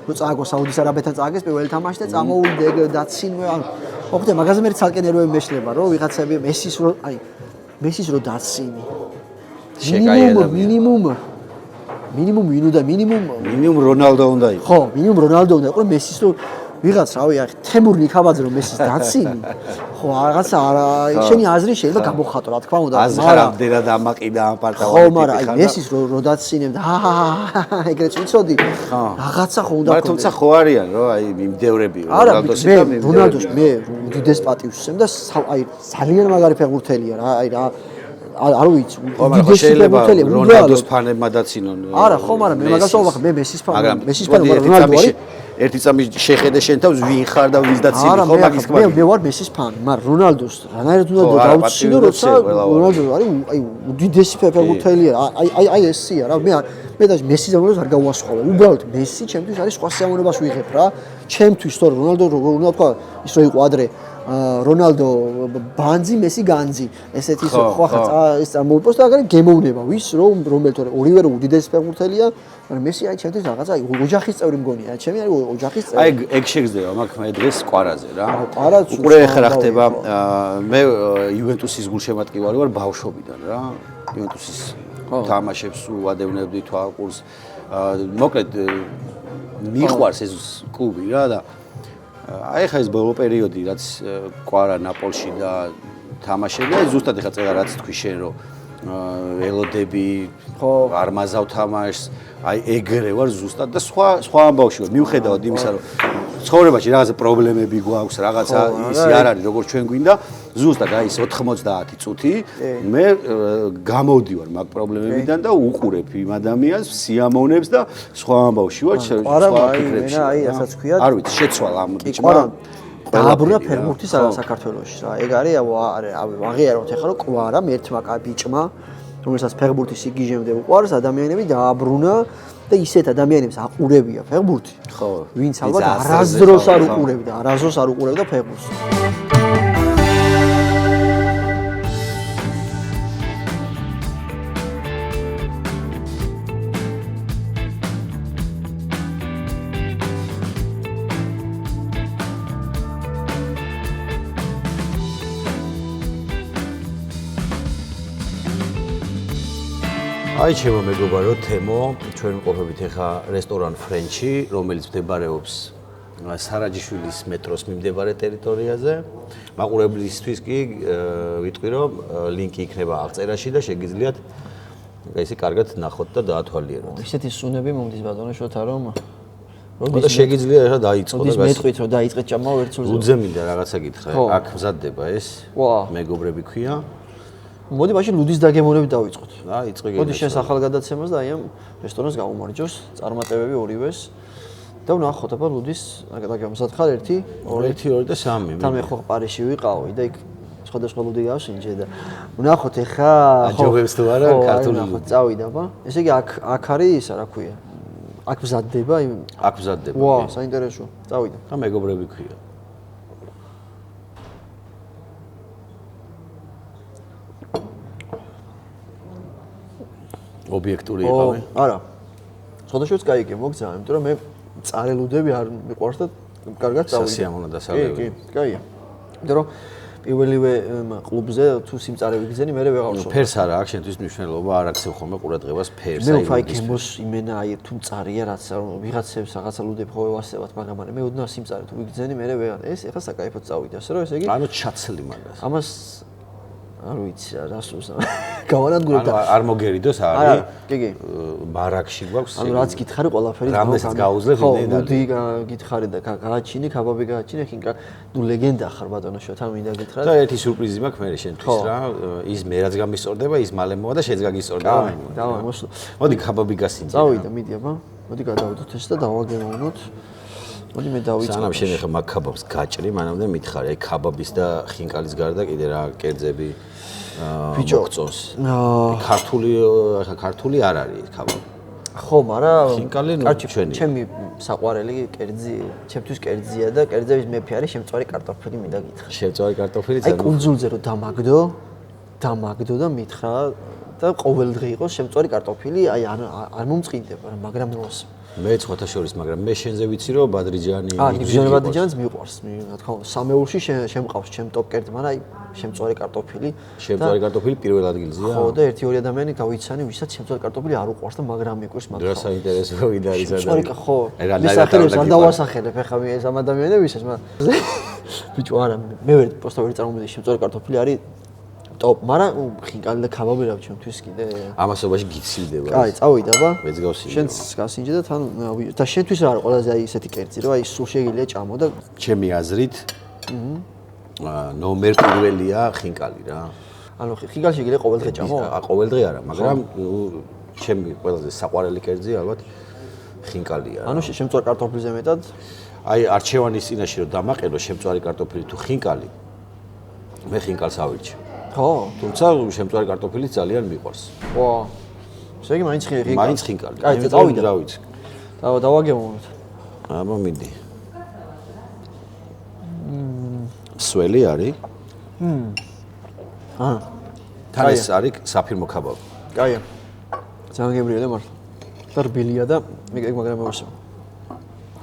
რო წააგოს საუდის არაბეთთან წააგებს პირველი თამაში და წამოვიდე ეგ დაცილვე, ანუ ხო ხდება, მაგაზე მე ცალკე ნერვები მეშლება, რომ ვიღაცები მესის რო დაცინი. მინიმუმ ვინუდა მინიმუმ რონალდო უნდა იყოს. ხო, მინიმუმ რონალდო უნდა იყოს, მესის რო ვიღაც რავი, აი თემურ ნიქაბაძე რომ მესის დაცინი. ხო, რაღაცა შენი აზრი შეიძლება გამოხატო, რა თქმა უნდა. აზრი რამდენად ამაყიდა ამ პარტავალი. ხო, მაგრამ აი მესის რო დაცინებ და ეგრეც ვიცოდი. რაღაცა ხო უნდა. მაგრამ თუმცა ხო არიან რომ აი მიმდევრები რონალდოსი და რონალდოს მე უდიდეს პატივს ვსემ და აი ძალიან მაგარი ფეხბურთელია რა, აი რა არ ვიცი. ხო, შეიძლება რონალდოს ფანებმა დაცინონ. არა, ხო, მაგრამ მე მაგას ვახ, მე მესის ფანი, მესის ფანი ვარ, რონალდო არის. ერთი წამი შეხედე შენ თავს ვინ ხარ და ვის დაცინი ხო მაგის თქმა. მე ვარ მესის ფანი, მაგრამ რონალდოს რანაირად უნდა დაუცინო, როცა რონალდო არის აი უდიდესი ფეხბურთელია. აი ესია რა, მე და მესის ამბავს არ გავუასწავლე. უბრალოდ მესი ჩემთვის არის სხვა სიამოვნებას ვიღებ რა. ჩემთვის თორე რონალდო როგორ უნდა თქვა, ის რო იყო ადრე რონალდო ბანძი, მესი განძი. ესეთი ხო ახლა ეს წარმოვიდგინე და აგარი გემოვნება. ვის რომელ თორე ორივე უდიდესი ფეხბურთელია, მაგრამ მესი აი ჩემთვის რაღაცა ოჯახის წევრი მგონია. ჩემი არის ოჯახის წევრი. აი ეგ შეგზდება მაგ მე დღეს კვარაზე რა. უკვე ხერა ხდება მე იუვენტუსის გულშემატკივარი ვარ ბავშვობიდან რა. იუვენტუსის თამაშებს ვადევნებდი თვალყურს. მოკლედ მიყვარს ეს კლუბი რა და აი ხა ეს ბოლო პერიოდი რაც კვარა ნაპოლში და თამაშები აი ზუსტად ეხა წერა რაც თქვი შენ რომ ელოდები არ მაზავ თამაშს აი ეგრე ვარ ზუსტად და სხვა ამბავში ვარ მიუხედავად იმისა რომ ცხოვრებაში რაღაცა პრობლემები გვაქვს რაღაცა ისი არ არის როგორც ჩვენ გვინდა ზუსტად აი ეს 90 წუთი მე გამოვდივარ მაგ პრობლემებიდან და უყურებ იმ ადამიანს სიამოვნებს და სხვა ამბავში ვარ სხვა ფიქრებში აი ასაც ქვია არ ვიცი შეცვალა ამ ბიჭმა დააბრუნა ფეხბურთი საქართველოში რა ეგ არის აღიაროთ ახლა რომ კვარა ერთმა ბიჭმა რომელსაც ფეხბურთი სიგიჟემდე უყვარს ადამიანები დააბრუნა და ისეთ ადამიანებს აყურებია ფეხბურთი ხო ვინც ალბათ არასდროს არ უყურებდა ფეხბურთს აი ჩემო მეგობარო თემო ჩვენ ვყოფებით ახლა რესტორან ფრენჩი რომელიც მდებარეობს სარაჯიშვილის მეტროს მიმდებარე ტერიტორიაზე მაყურებლისთვის კი ვიტყვი რომ ლინკი იქნება აღწერაში და შეგიძლიათ ესე კარგად ნახოთ და დაათვალიეროთ ისეთი სუნები მომდის ბატონო შოთა რომ და შეგიძლია ახლა დაიწყო და მეტყვით რომ დაიწყეთ ჭამაო ერთ სულზე უძემინდა რაღაცა გითხრა აქ მზადდება ეს მეგობრები ქვია მოდი მაშინ ლუდის დაგემოვნებით დავიწყოთ. რა, იწყე გედა. მოდი შენ ახალგადაცემას და აი ამ რესტორანს გამომარჯოს, წარმატებები ორივეს. და ვნახოთ აბა ლუდის, დაგემოსად ხარ 1, 2 და 3. თან მე ხო პარიში ვიყავი და იქ სხვადასხვა ლუდი გავსინჯე და ვნახოთ ეხა აჯობებს თუ არა ქართული. ვნახოთ, წავიდა აბა. ესე იგი აქ არის ისა რა ქვია. აქ მზადდება იმ აქ მზადდება. ვა, საინტერესოა. წავიდა. და მეგობრები ქვია. ობიექტური იყავი? არა. სხვადასხვაც кайგე მოგზავნა, იმიტომ რომ მე წარელუდები არ მიყვარს და კარგად წავიდი. სასიამოვნო დასავლები. კი, კაია. იმიტომ რომ პირველივე კლუბზე თუ სიმწარე ვიგზენი, მე ვეღარ ვშო. ფერს არა აქვს შენთვის მნიშვნელობა, არ აქცევ ხოლმე ყურადღებას ფერს. მე ვფაიქემოს იმენა აი თუ მწარია რაც ვიღაცებს რაღაცა ლუდები ხო ვასწევათ, მაგრამ მე ოდნავ სიმწარე თუ ვიგზენი, მე ვეღარ. ეს ეხლა საკაიფოდ წავიდა, ასე რომ ესე იგი ანუ ჩაცლი მაგას. ამას არ ვიცი რა რასულს გავანადგურებ და არ მოგერიდოს არის კი ბარაკში გვაქვს ანუ რაც გითხარი ყველაფერი რამდენსაც გაუძლებ იმდენ და ლუდი გითხარი და გააჩინე კაბაბი გააჩინე ხინკა ნუ ლეგენდა ხარ ბატონო შოთან მინდა გითხრა და ერთი სიურპრიზი მაქვს მე შენთვის რა ის მე რაც გამისწორდება ის მალე მოვა და შეც გაგისწორდება დავა მოსულ მოდი კაბაბი გასინჯე წავიდა მიდი აბა მოდი გადავიდოთ ეს და დავაგემოვნოთ მოდი მე დავიწყო სანამ შენ ახლა მაგ კაბაბს გაჭრი მანამდე მითხარი აი კაბაბის და ხინკალის გარდა კიდე რა კერძები ბიჭო მოგწონს ქართული ახლა ქართული არ არის კაბაბი ხო მაგრამ ხინკალი ნუ ჩვენი ჩემი საყვარელი კერძი ჩემთვის კერძია და კერძების მეფე არის შემწვარი კარტოფილი მინდა გითხრა შემწვარი კარტოფილი აი კუნძულზე რომ დამაგდო და მითხრა და ყოველდღე იყოს შემწვარი კარტოფილი აი არ მომწყინდება მაგრამ როს მე ცოტა შორის, მაგრამ მე შენზე ვიცი რომ ბადრიჯანი ბადრიჯანს მიყვარს, რა თქმა უნდა, სამეულში შემყავს ჩემ ტოპ კერძ, მაგრამ აი შემწვარი კარტოფილი. შემწვარი კარტოფილი პირველ ადგილზეა? ხო, და 1-2 ადამიანი გავიცანი, ვისაც შემწვარი კარტოფილი არ უყვარს და მაგრამ მიყვარს მაგ. რა საინტერესო ვინ არის ადამიანი. შემწვარი ხო. მისახელებს არ დავასახელებ ახლა ეს ამ ადამიანებისაც, მაგრამ ბიჭო არა, მე ვერ პროსტა ვერ წარმომიდგენდი შემწვარი კარტოფილი არის ტოპ, მაგრამ ხინკალი და კაბაბი რა ჩემთვის კიდე ამასობაში გიცილდება. კაი, წავიდა ბა. მეც გავსინჯე. შენც გასინჯე და თან და შენთვის რა არის ყველაზე აი ესეთი კერძი, რომ აი სულ შეგიძლია ჭამო და ჩემი აზრით ნომერ პირველია ხინკალი რა. ანუ ხინკალში გილე ყოველდღე ჭამო? ყოველდღე არა, მაგრამ ჩემი ყველაზე საყვარელი კერძი ალბათ ხინკალია. ანუ შემწვარ კარტოფილზე მეტად? აი არჩევანის წინაშე რომ დამაყენო შემწვარი კარტოფილი თუ ხინკალი, მე ხინკალს ავირჩი. ხო, თუმცა შემწვარი კარტოფილი ძალიან მიყვარს. ვა. ესე იგი მაინც ხინკალი. მაინც ხინკალი. აი, წავიდა. დავიცი. დავაგემოვნოთ. აბა მიდი. სველი არის? თან ეს არის საფირმო ქაბაბი. კაია. ძალიან გემრიელია მართლა. და რბილია და ეგ მაგრამ მოვასწრო.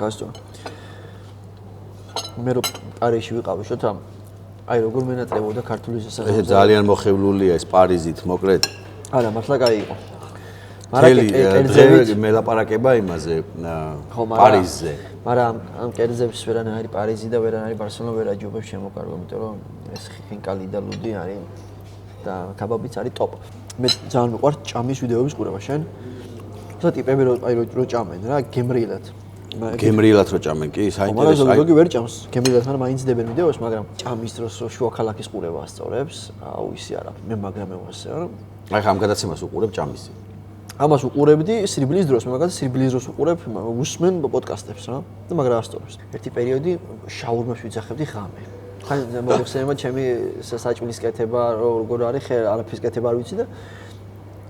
გასწორ. მე რო პარიზში ვიყავი შოთა აი როგორ მენატრებოდა ქართული სასახელო. ეს ძალიან მოხევლულია ეს პარიზით მოკლედ. არა, მართლა კაი იყო. მაგრამ მელაპარაკება იმაზე პარიზზე. მაგრამ ამ კერძებს ვერან არის პარიზი და ვერან არის ბარსელონა ვერ აჯობებს შემოკარგო, იმიტომ რომ ეს ხინკალი და ლუდი არის და კაბაბიც არის ტოპ. მე ძალიან მიყვარს ჭამის ვიდეოების ყურება შენ. და ტიპები რო ჭამენ რა, გემრიელად. გემრიელად რო ჭამენ კი, საინტერესო. მაგრამ ზოგი ვერ ჭამს, გემრიელად, მაგრამ მაინც დებენ ვიდეოს, მაგრამ ჭამის დროს რო შუა ქალაქის ყურება ასწორებს, აუ ისი არა, მე მაგრამ მევასწრე რა. აი ხა ამ გადაცემას უყურებ ჭამის. ამას უყურებდი სირბილის დროს, მე მაგალითად სირბილის დროს უყურებ, უსმენ პოდკასტებს რა და მაგრამ ასწორებს. ერთი პერიოდი შაურმას ვიძახებდი ღამე. ხან მოგხსენება ჩემი საჭმლის კეთება, როგორ არის, არაფრის კეთება არ ვიცი და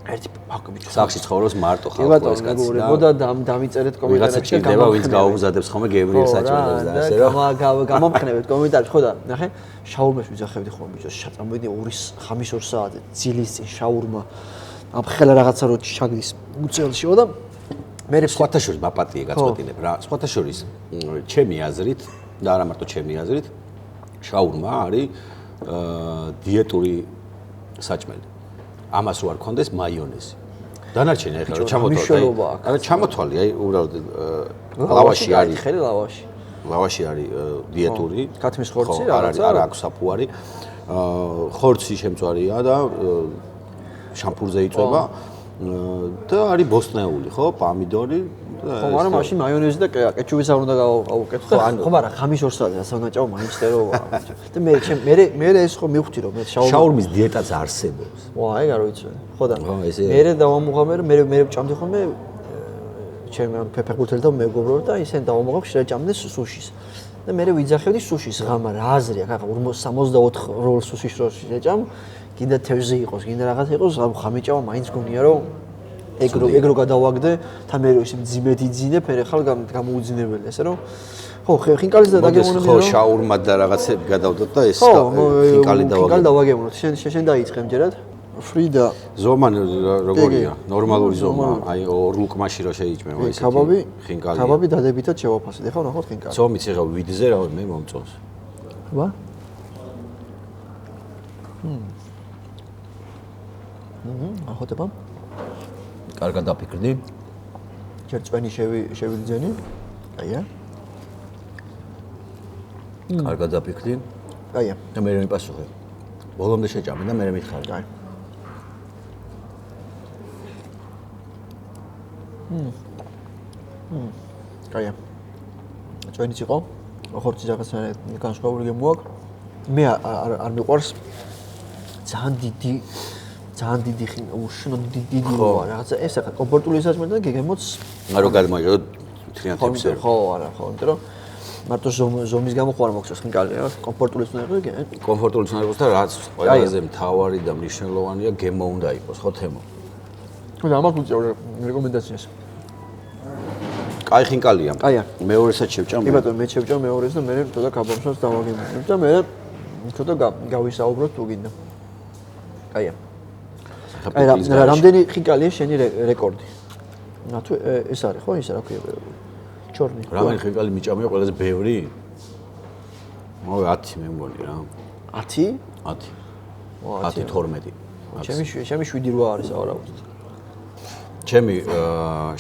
ერთი ბიჭო სახში ცხოვრობს მარტო ხალხო ეს კაცი და დამიწერეთ კომენტარებში და ვიღაცა ვინც გაუმზადებს ხოლმე გემრიელ საჭმელებს და ასე რომ გამომხნევეთ კომენტარებში ხო და ნახე შაურმას ვიძახებდი ხოლმე ბიჭო შაწამოდი 2 საათი ძილის წინ შაურმა ამ ხელა რაღაცა რო ჩაგდის უწელშიო და მე სხვათა შორის მაპატიე გაწყვეტინებ რა სხვათა შორის ჩემი აზრით და არა მარტო ჩემი აზრით შაურმა არის დიეტური საჭმელი ამას რო არ კონდეს მაიონეზი. დანარჩენი ახლა რომ ჩამოთვალე. არა ჩამოთვალე, აი უბრალოდ ლავაში არის. ხელი ლავაში. ლავაში არის დიეტური. ქათმის ხორცი რაღაცა. არა აქვს საფუარი. ხორცი შემწვარია და შამპურზე იწვება და არის ბოსტნეული, ხო, პომიდორი. ხო, მაგრამ მაშინ მაიონეზი და კეჩუპიც არ უნდა გავუკეთო. ხო, მაგრამ ხამის 2 საათი ასე უნდა ჭამო მაინც ტეროა. და მე ეს ხო მივხვდი რომ მე შაურმის დიეტაც არსებობს. ვა, ეგ არ ვიცი. ხო და მე დავამუღამე რომ მე ჭამდი ხოლმე ჩემი ფეფეხბურთელი და მეგობრები და ისინი დავამუღებ შეიძლება ჭამდეს სუშის. და მე ვიძახებდი სუშის ღამა რა აზრი აქვს, ახლა 64 როლ სუშის რო შეჭამ, კიდე თევზი იყოს, კიდე რაღაც იყოს, ხამი ჭამა მაინც გონია რომ ეგ რო გადავაგდე, თან მე რო ისე მძიმედ იძინე, ფერე ხალ გამოუძინებელი, ესე რომ ხო, ხინკალის და დაგემოვნები რომ ხო, შაურმა და რაღაცები გადავდოთ და ეს ხინკალი დავაგდე. ხინკალი დავაგემოვნოთ. შენ დაიწყე მჯერად? ფრიდა. ზომა როგორია? ნორმალური ზომა. აი ორ ლუკმაში რო შეიჭმება ისეთი. ხინკალი. კაბაბი დადებითად შევაფასეთ. ეხლა ნახოთ ხინკალი. ზომიც ეხა ვიდზე რა მე მომწონს. ვა? ახოტება? კარგად დაფიქრდი. ჯერ წვენი შევიძენი. აია. კარგად დაფიქრდი. აია. და მე მიპასუხე. ბოლომდე შეჭამე და მე მითხარი. აი. აია. წვენიც იყო. ხორცი რაღაცა განსხვავებული გემოაქვს. მე არ მიყვარს ძალიან დიდი უშნო დიდი რაღაცა ეს ახლა კომფორტული საჭმელი და გეგემოც არო გადმოიღო თლიან ტიპზე ხო არა ხო იმიტომ რომ მარტო ზომის გამო ხوار მოგწევს ხინკალი რა კომფორტული უნდა იყოს კომფორტული უნდა იყოს და რაც ყველაზე მთავარი და მნიშვნელოვანია გემო უნდა იყოს ხო თემო თუ და ამას უწევ რეკომენდაციას კაი ხინკალია კაია მეორესაც შევჭამ კი ბატონო მე შევჭამ მეორეს და მე ცოტა კაბაბსაც დავაგემოვნებ და მე ცოტა გავისაუბროთ თუ გინდა კაია აი რამდენი ხინკალია შენი რეკორდი ნათუ ეს არის ხო ის რა ქვია ჩორნი რამდენი ხინკალი მიჭამია ყველაზე ბევრი მოვე 10 მე მგონი რა 10 10 12 ჩემი 7-8 არის ავარავთ ჩემი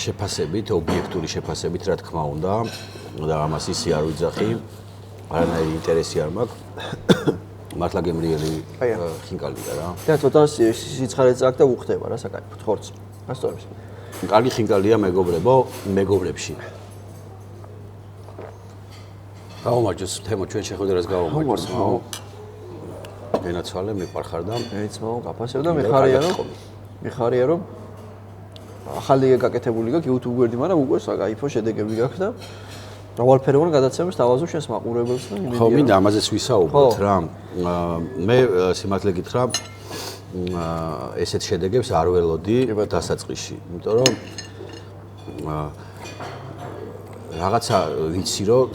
შეფასებით ობიექტური შეფასებით რა თქმა უნდა და ამას ისე არ ვიძახი არანაირი ინტერესი არ მაქვს მართლა გემრიელი ხინკალია რა და ცოტა სიცხარეც აქვს და უხდება რა საკაიფოდ ხორცს ასწორებს კარგი ხინკალია მეგობრებო მეგობრებში გავუმარჯოს თემო ჩვენ შეხვედრას გავუმარჯოს გენაცვალე მიყვარხარ და მეც მო გაფასებ და მიხარია რომ ახალი გაკეთებული გაქვს YouTube გვერდი, მაგრამ უკვე საკაიფო შედეგები გაქვს და მრავალფეროვან გადაცემებს დავაზო შენს მაყურებელს და იმედია. ხო, მინდა ამაზეც ვისაუბროთ რა. მე სიმართლე გითხრა ესეთ შედეგებს არ ველოდი დასაწყისში, იმიტომ რომ რაღაცა ვიცი რომ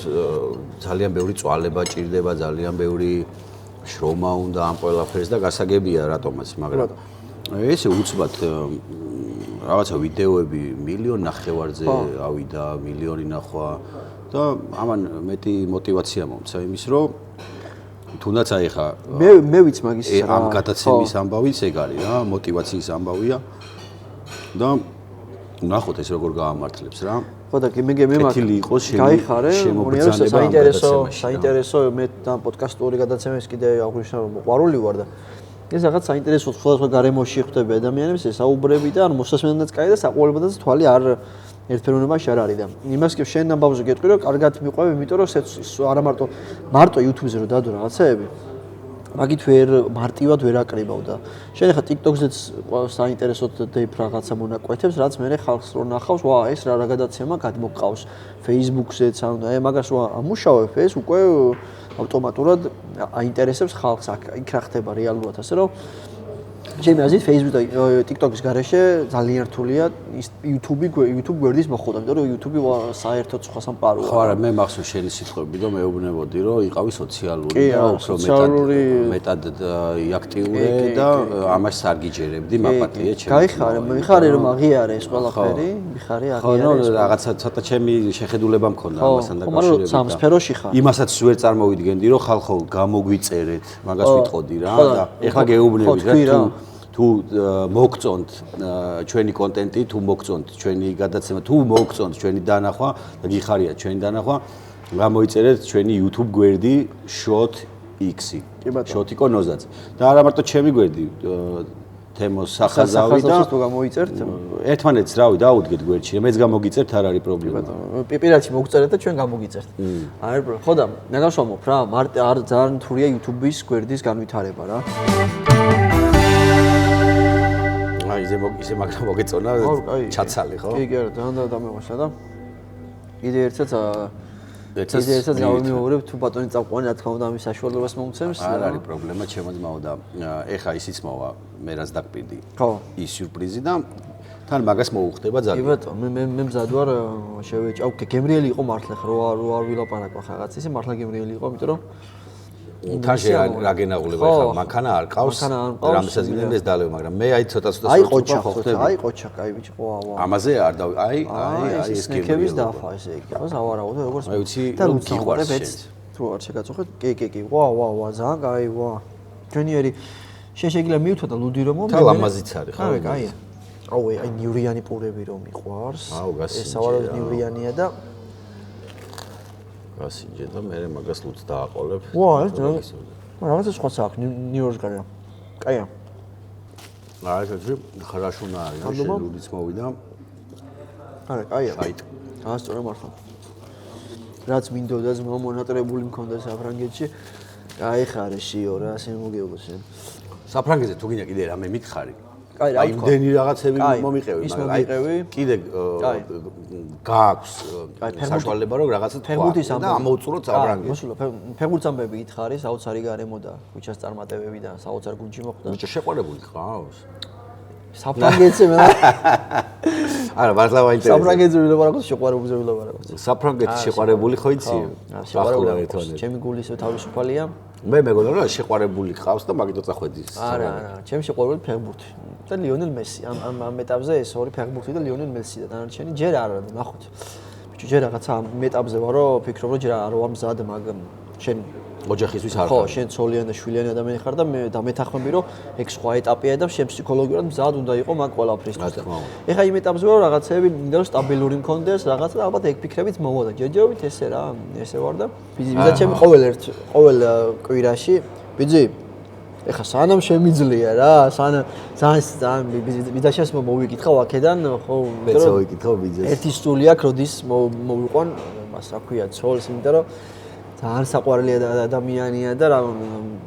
ძალიან ბევრი წვალება ჭირდება, ძალიან ბევრი შრომა უნდა ამ ყველაფერს და გასაგებია რატომაც, მაგრამ ესე უცბად რაღაცა ვიდეოები 1.5 მილიონ ნახევარზე ავიდა, 1 მილიონი ნახვა და ამან მეტი мотиваცია მომცა იმის რომ თუნდაც აი ხა მე ვიცი მაგის რა ამ გადაცემის ამბავიც ეგ არის რა, мотиваციის ამბავია და ნახოთ ეს როგორ გაამართლებს რა. ხო და მე გაიხარე, საინტერესო მე და პოდკასტური გადაცემის კიდე აღვნიშნა რომ მოყვარული ვარ და ეს რაღაც საინტერესო სხვადასხვა გარემოში ხვდები ადამიანებს ესაუბრები და ანუ მოსასმენადაც კაი და საყოველთაოდაც თვალი არ ერთფეროვნებაში არ არის და იმას კი შენ ამბავზე გეტყვი რომ კარგად მიყვები, იმიტომ რომ არა მარტო YouTube-ზე რომ დადო რაღაცეები მაგით ვერ მარტივად ვერ აკრიბავ და შენ ხა TikTok-ზეც საინტერესოდ დეიფ რაღაცა მონაკვეთებს, რაც მე ხალხს რო ნახავს, ვა ეს რა გადაცემა გადმოყავს Facebook-ზეც, ანუ აი მაგას რო ამუშავებ, ეს უკვე ავტომატურად აინტერესებს ხალხს, იქ რა ხდება რეალურად, ასე რომ ჩემი აზრით Facebook და TikTok-ის გარეშე ძალიან რთულია YouTube გვერდის მოხვდა, იმიტომ რომ YouTube საერთოდ სხვა სამყაროა. ხო, არა, მე მახსოვს შენი სიტყვები, რომ მეუბნებოდი, რომ იყავი სოციალური და უფრო მეტად აქტიური და ამას არ გიჯერებდი, მაპატიე ჩემი. მიხარი რომ აღიარე ეს ყველაფერი, მიხარი აღიარე. ხო, ნუ რაღაცა ცოტა ჩემი შეხედულება მქონდა ამასთან დაკავშირებით. სამ სფეროში ხარ. იმასაც ვერ წარმოვიდგენდი, რომ ხალხო გამოგვიწერეთ, მაგას ვიტყოდი რა და ეხლა გეუბნები რა თუ მოგწონთ ჩვენი კონტენტი, თუ მოგწონთ ჩვენი გადაცემა, თუ მოგწონთ ჩვენი დანახვა და გიხარიათ ჩვენი დანახვა, გამოიწერეთ ჩვენი YouTube გვერდი shot.x-ი. shot.iko ნოზაც. და არა მარტო ჩემი გვერდი, თემოს სახაზავი და თუ გამოიწერთ, ერთმანეთს რავი დაუდგეთ გვერდში, მეც გამოგიწერთ, არ არის პრობლემა. პირადში მოგწერეთ და ჩვენ გამოგიწერთ. არის პრობლემა. ხო და ნაგაშრომობ რა, არ ძალიან რთულია YouTube-ის გვერდის განვითარება რა. ისე მაგრამ მოგეწონა ჩაცალი ხო? კი, არა, ძალიან დამეღვაშა და კიდე ერთსაც გავიმეორებ თუ ბატონი წავყვანი, რა თქმა უნდა ამის საშუალებას მომცემს. არ არის პრობლემა, ჩემო ძმაო და ეხა ისიც მოვა, მე რაც დაგპირდი. ხო. ის სიურპრიზი და თან მაგას მოუხდება ძალიან. კი ბატონო, მე მზად ვარ შევეჭავ, გემრიელი იყო მართლა ხო, რო არ ვილაპარაკო ხაღაც, ისე მართლა გემრიელი იყო, იმიტომ რომ თაში რა გენაღულება ხა მანქანა არ ყავს რამესაც გინდეს დალევ მაგრამ მე აი ცოტა აი ყოჩა კაი ბიჭი ვა ამაზე არ და აი ეს გემების დაფა ესე იგი ხო სავარაუდო როგორც მე ვიცი რომ გიყვარს თუ არ შეგაწუხეთ კი ვა ძალიან კაი ვა ჯენიერი შენ შეგიძლია მივთვა და ლუდი რომ მომდე და ლამაზიც არის ხო კაია აი ნივრიანი პურები რომ მიყვარს ეს სავარაუდო ნივრიანია და გასინჯე და მე მაგას ლუც დააყოლებ. ვა, ეს რაღაცა სხვა საქმე ნიუ-იორკში გარია. კაია. აი ეს ხარაშუნა არის, შენ ლუდიც მოვიდა. არა, კაია. საით. ასწორე მართლა. რაც მინდოდა ზმო მონატრებული მქონდა საფრანგეთში. აი ხარე შიო რა, ასე მოგეუბო შენ. საფრანგეთზე თუ გინდა კიდე რამე მითხარი. აი რა თქვა. იმდენი რაღაცები მომიყევი, მაგრამ აი კიდე გააქვს საშუალება რომ რაღაცა თქვა და ამოუწუროთ საფრანგეთში. მოსულა ფეხბურთს ამბები ითხარი, საოცარი გარემო და ქუჩას წარმატებები და საოცარ გუნდში მოხვდა. ბიჭო შეყვარებული ყავს? საფრანგეთზე მე არა, მართლა მაინტერესებს. საფრანგეთზე ვილაპარაკოთ, შეყვარებულზე ვილაპარაკოთ. საფრანგეთის შეყვარებული ხო იცი? შეყვარებული. ჩემი გული ისე თავისუფალია. მე მეგონა რომ შეყვარებული ყავს და მაგითო წახვედის. არა, ჩემი შეყვარებული ფეხბურთი და ლიონელ მესი. ამ ეტაპზე ეს ორი ფეხბურთი და ლიონელ მესი და დანარჩენი ჯერ არ არის, ნახოთ. ბიჭო, ჯერ რაღაცა ამ ეტაპზე ვარ, რომ ფიქრობ, რომ ჯერ არ ვარ მზად მაგ შენ ოჯახისთვის არ ხარ. ხო, შენ ცოლიანი და შვილიანი ადამიანი ხარ და მე მეთანხმები, რომ ეგ სხვა ეტაპია და შენ ფსიქოლოგიურად მზად უნდა იყო მაგ ყველაფრისთვის. ეხა იმ ეტაპზე ვარ, რაღაცეები მინდა რომ სტაბილური მქონდეს, რაღაცა და ალბათ ეგ ფიქრებით მოვა. ჯერჯერობით ესე რა, ესე ვარ და ბიძა ჩემი ყოველ კვირაში, ბიძი ეხა სანამ შემიძლია რა, ძალიან ბიძაშას მოვიკითხავ აქედან, ხო, მეც მოვიკითხავ ბიძას. ერთი სტული აქვს, როდის მოვიყვან, მას რა ქვია, ცოლს, იმიტომ რომ ძალიან საყვარელი ადამიანია და რა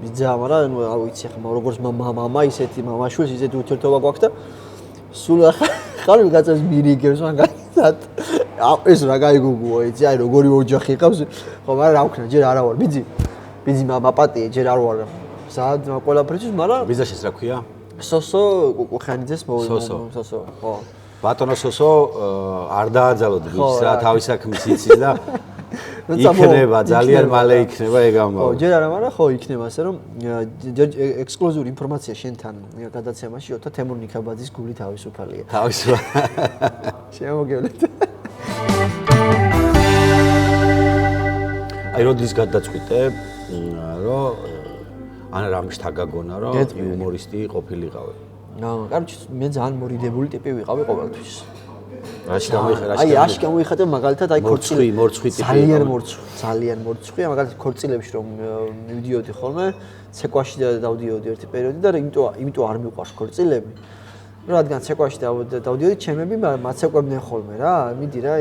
ბიძა, მაგრამ არ ვიცი ახლა როგორც მამა ისეთი მამაშვილს ისეთი ურთიერთობა გვაქვს და სულ ახლა ვიღაცას მირიგებს მაგალითად ეს რა გაიგუგუა იცი აი როგორი ოჯახი ყავს ხო მაგრამ რა ვქნა ჯერ არა ვარ ბიძი მაპატიე ჯერ არ ვარ სად ყველაფერთვის მაგრამ ბიძაშეს რა ქვია სოსო კუხიანიძეს სოსო ხო ბატონო სოსო არ დააძალოთ ბიძს რა თავის საქმის იცის და იქნება ძალიან მალე იქნება ეგ ამბავი. ხო, ჯერ არა, მაგრამ ხო იქნება ასე რომ ექსკლუზიური ინფორმაცია შენთან გადაცემაში, ოთა თემურ ნიქაბაძის გული თავისუფალია. თავისუფალი. შემოგევლეთ. აი როდის გადაწყვიტე, რომ ან რამის თაგაგონა, რომ იუმორისტი ყოფილიყავი. კაროჩი, მე ძალიან მორიდებული ტიპი ვიყავი ყოველთვის. აი აშკ გამოიხატე მაგალითად აი მორცხვი ძალიან მორცხვია მაგალითად ქორწილებში რომ მივიდიოდი ხოლმე ცეკვაში დავდიოდი ერთი პერიოდი და იმიტომ არ მიყვარს ქორწილები რადგან ცეკვაში დავდიოდი ჩემები მაცეკვებდნენ ხოლმე რა მიდი რა